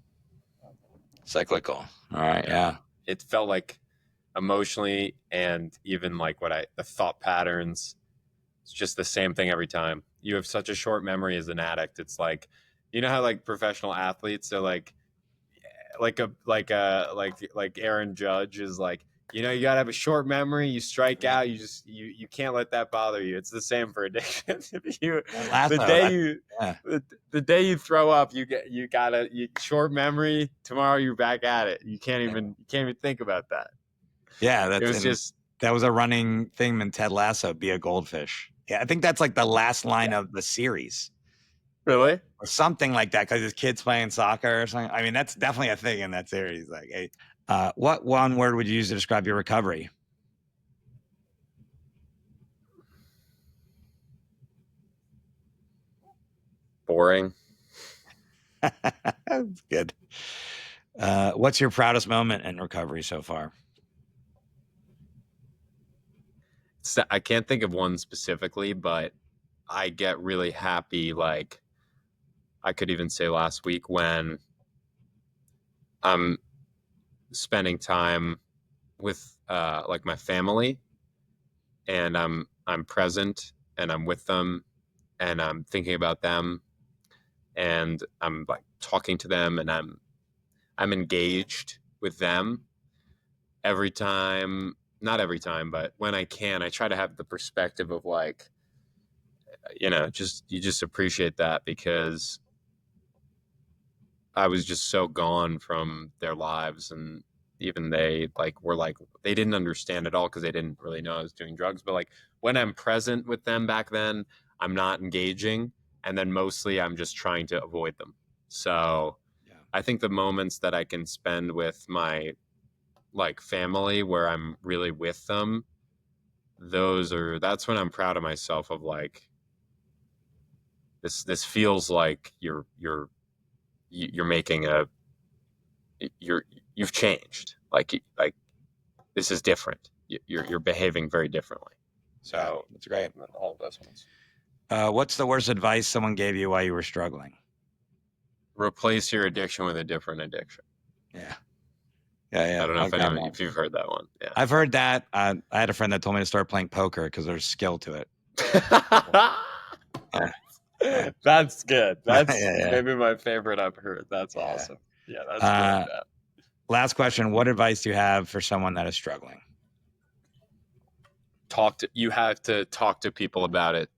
Speaker 1: Cyclical. All right. Yeah.
Speaker 4: It felt like emotionally, and even like the thought patterns, it's just the same thing every time. You have such a short memory as an addict. It's like, how like professional athletes, they're like Aaron Judge is like, you gotta have a short memory. You strike out, you can't let that bother you. It's the the day you throw up, you gotta short memory. Tomorrow you're back at it. You can't even think about that.
Speaker 1: Yeah, that was a running thing in Ted Lasso. Be a goldfish. Yeah, I think that's like the last line of the series.
Speaker 4: Really?
Speaker 1: Or something like that, because his kid's playing soccer or something. I mean, that's definitely a thing in that series. Like, hey, what one word would you use to describe your recovery?
Speaker 4: Boring.
Speaker 1: That's good. What's your proudest moment in recovery so far?
Speaker 4: I can't think of one specifically, but I get really happy. Like, I could even say last week, when I'm spending time with like my family, and I'm present and I'm with them and I'm thinking about them and I'm like talking to them and I'm engaged with them every time. Not every time, but when I can, I try to have the perspective of like, you just appreciate that, because I was just so gone from their lives. And even they they didn't understand at all, because they didn't really know I was doing drugs. But like, when I'm present with them back then, I'm not engaging, and then mostly I'm just trying to avoid them. So I think the moments that I can spend with my like family, where I'm really with them, that's when I'm proud of myself of like, this feels like you're making you've changed. Like this is different. You're behaving very differently. So
Speaker 1: Yeah, that's great.
Speaker 4: All of those ones.
Speaker 1: What's the worst advice someone gave you while you were struggling?
Speaker 4: Replace your addiction with a different addiction.
Speaker 1: Yeah. Yeah.
Speaker 4: I don't know if you've heard that one. Yeah.
Speaker 1: I've heard that. I had a friend that told me to start playing poker because there's skill to it.
Speaker 4: That's good. That's
Speaker 1: Yeah.
Speaker 4: maybe my favorite I've heard. That's awesome. Yeah, that's really bad.
Speaker 1: Last question. What advice do you have for someone that is struggling?
Speaker 4: You have to talk to people about it.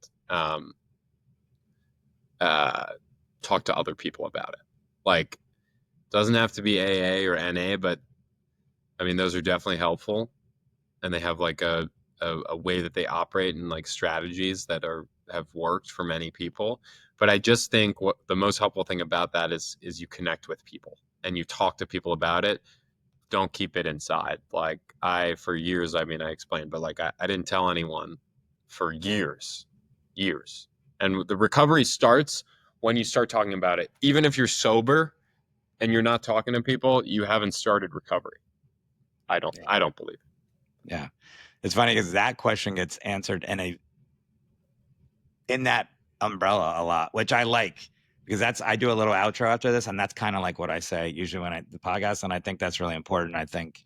Speaker 4: Talk to other people about it. Like, doesn't have to be AA or NA, but I mean, those are definitely helpful, and they have like a way that they operate and like strategies that have worked for many people. But I just think what the most helpful thing about that is you connect with people and you talk to people about it. Don't keep it inside. Like for years, I mean, I explained, but like I didn't tell anyone for years. And the recovery starts when you start talking about it. Even if you're sober and you're not talking to people, you haven't started recovery. I don't believe it.
Speaker 1: Yeah. It's funny because that question gets answered in that umbrella a lot, which I like, because I do a little outro after this, and that's kind of like what I say usually when the podcast, and I think that's really important. I think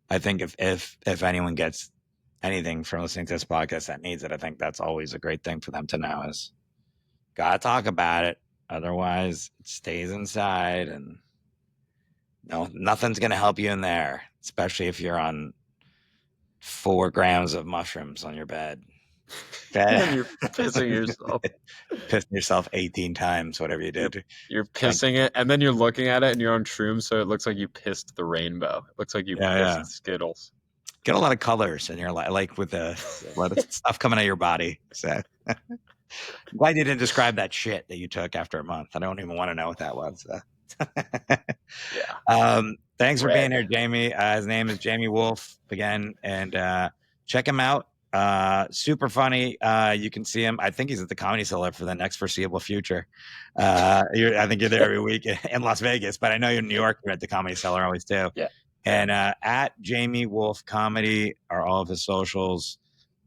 Speaker 1: if anyone gets anything from listening to this podcast that needs it, I think that's always a great thing for them to know is gotta talk about it. Otherwise it stays inside, and no, nothing's gonna help you in there, especially if you're on 4 grams of mushrooms on your bed.
Speaker 4: And you're pissing yourself.
Speaker 1: Pissing yourself 18 times, whatever you did.
Speaker 4: You're pissing it, and then you're looking at it, and you're on shrooms, so it looks like you pissed the rainbow. It looks like you pissed Skittles.
Speaker 1: Get a lot of colors in your life, like with a lot of stuff coming out of your body. So why didn't you describe that shit that you took after a month? I don't even want to know what that was. Thanks for being here, Jamie. His name is Jamie Wolf again, and check him out. Super funny. You can see him. I think he's at the Comedy Cellar for the next foreseeable future. I think you're there every week in Las Vegas, but I know you're in New York. You're at the Comedy Cellar always too.
Speaker 4: Yeah.
Speaker 1: And at Jamie Wolf Comedy are all of his socials.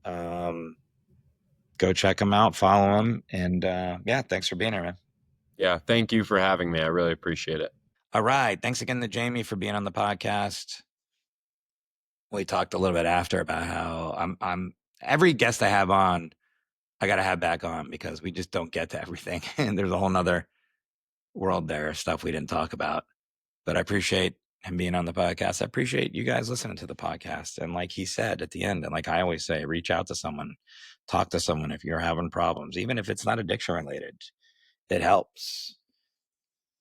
Speaker 1: Go check him out, follow him, and thanks for being here, man.
Speaker 4: Yeah, thank you for having me. I really appreciate it.
Speaker 1: All right, thanks again to Jamie for being on the podcast. We talked a little bit after about how I'm every guest I have on, I got to have back on because we just don't get to everything. And there's a whole nother world there of stuff we didn't talk about. But I appreciate him being on the podcast. I appreciate you guys listening to the podcast. And like he said at the end, and like I always say, reach out to someone, talk to someone if you're having problems, even if it's not addiction related. It helps.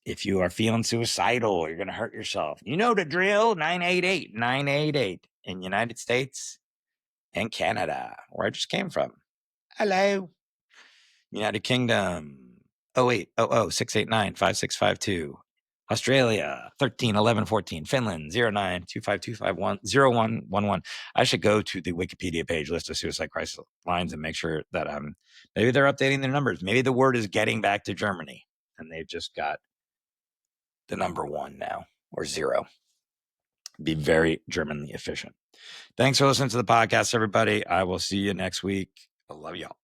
Speaker 1: If you are feeling suicidal or you're going to hurt yourself, you know the drill. 988 in the United States and Canada, where I just came from. Hello. United Kingdom, 0800-689-5652. Australia, 13 11 14. Finland, 09 25251 0111. I should go to the Wikipedia page, list of suicide crisis lines, and make sure that maybe they're updating their numbers. Maybe the word is getting back to Germany, and they've just got the number 1 now, or 0. Be very Germanly efficient. Thanks for listening to the podcast, everybody. I will see you next week. I love y'all.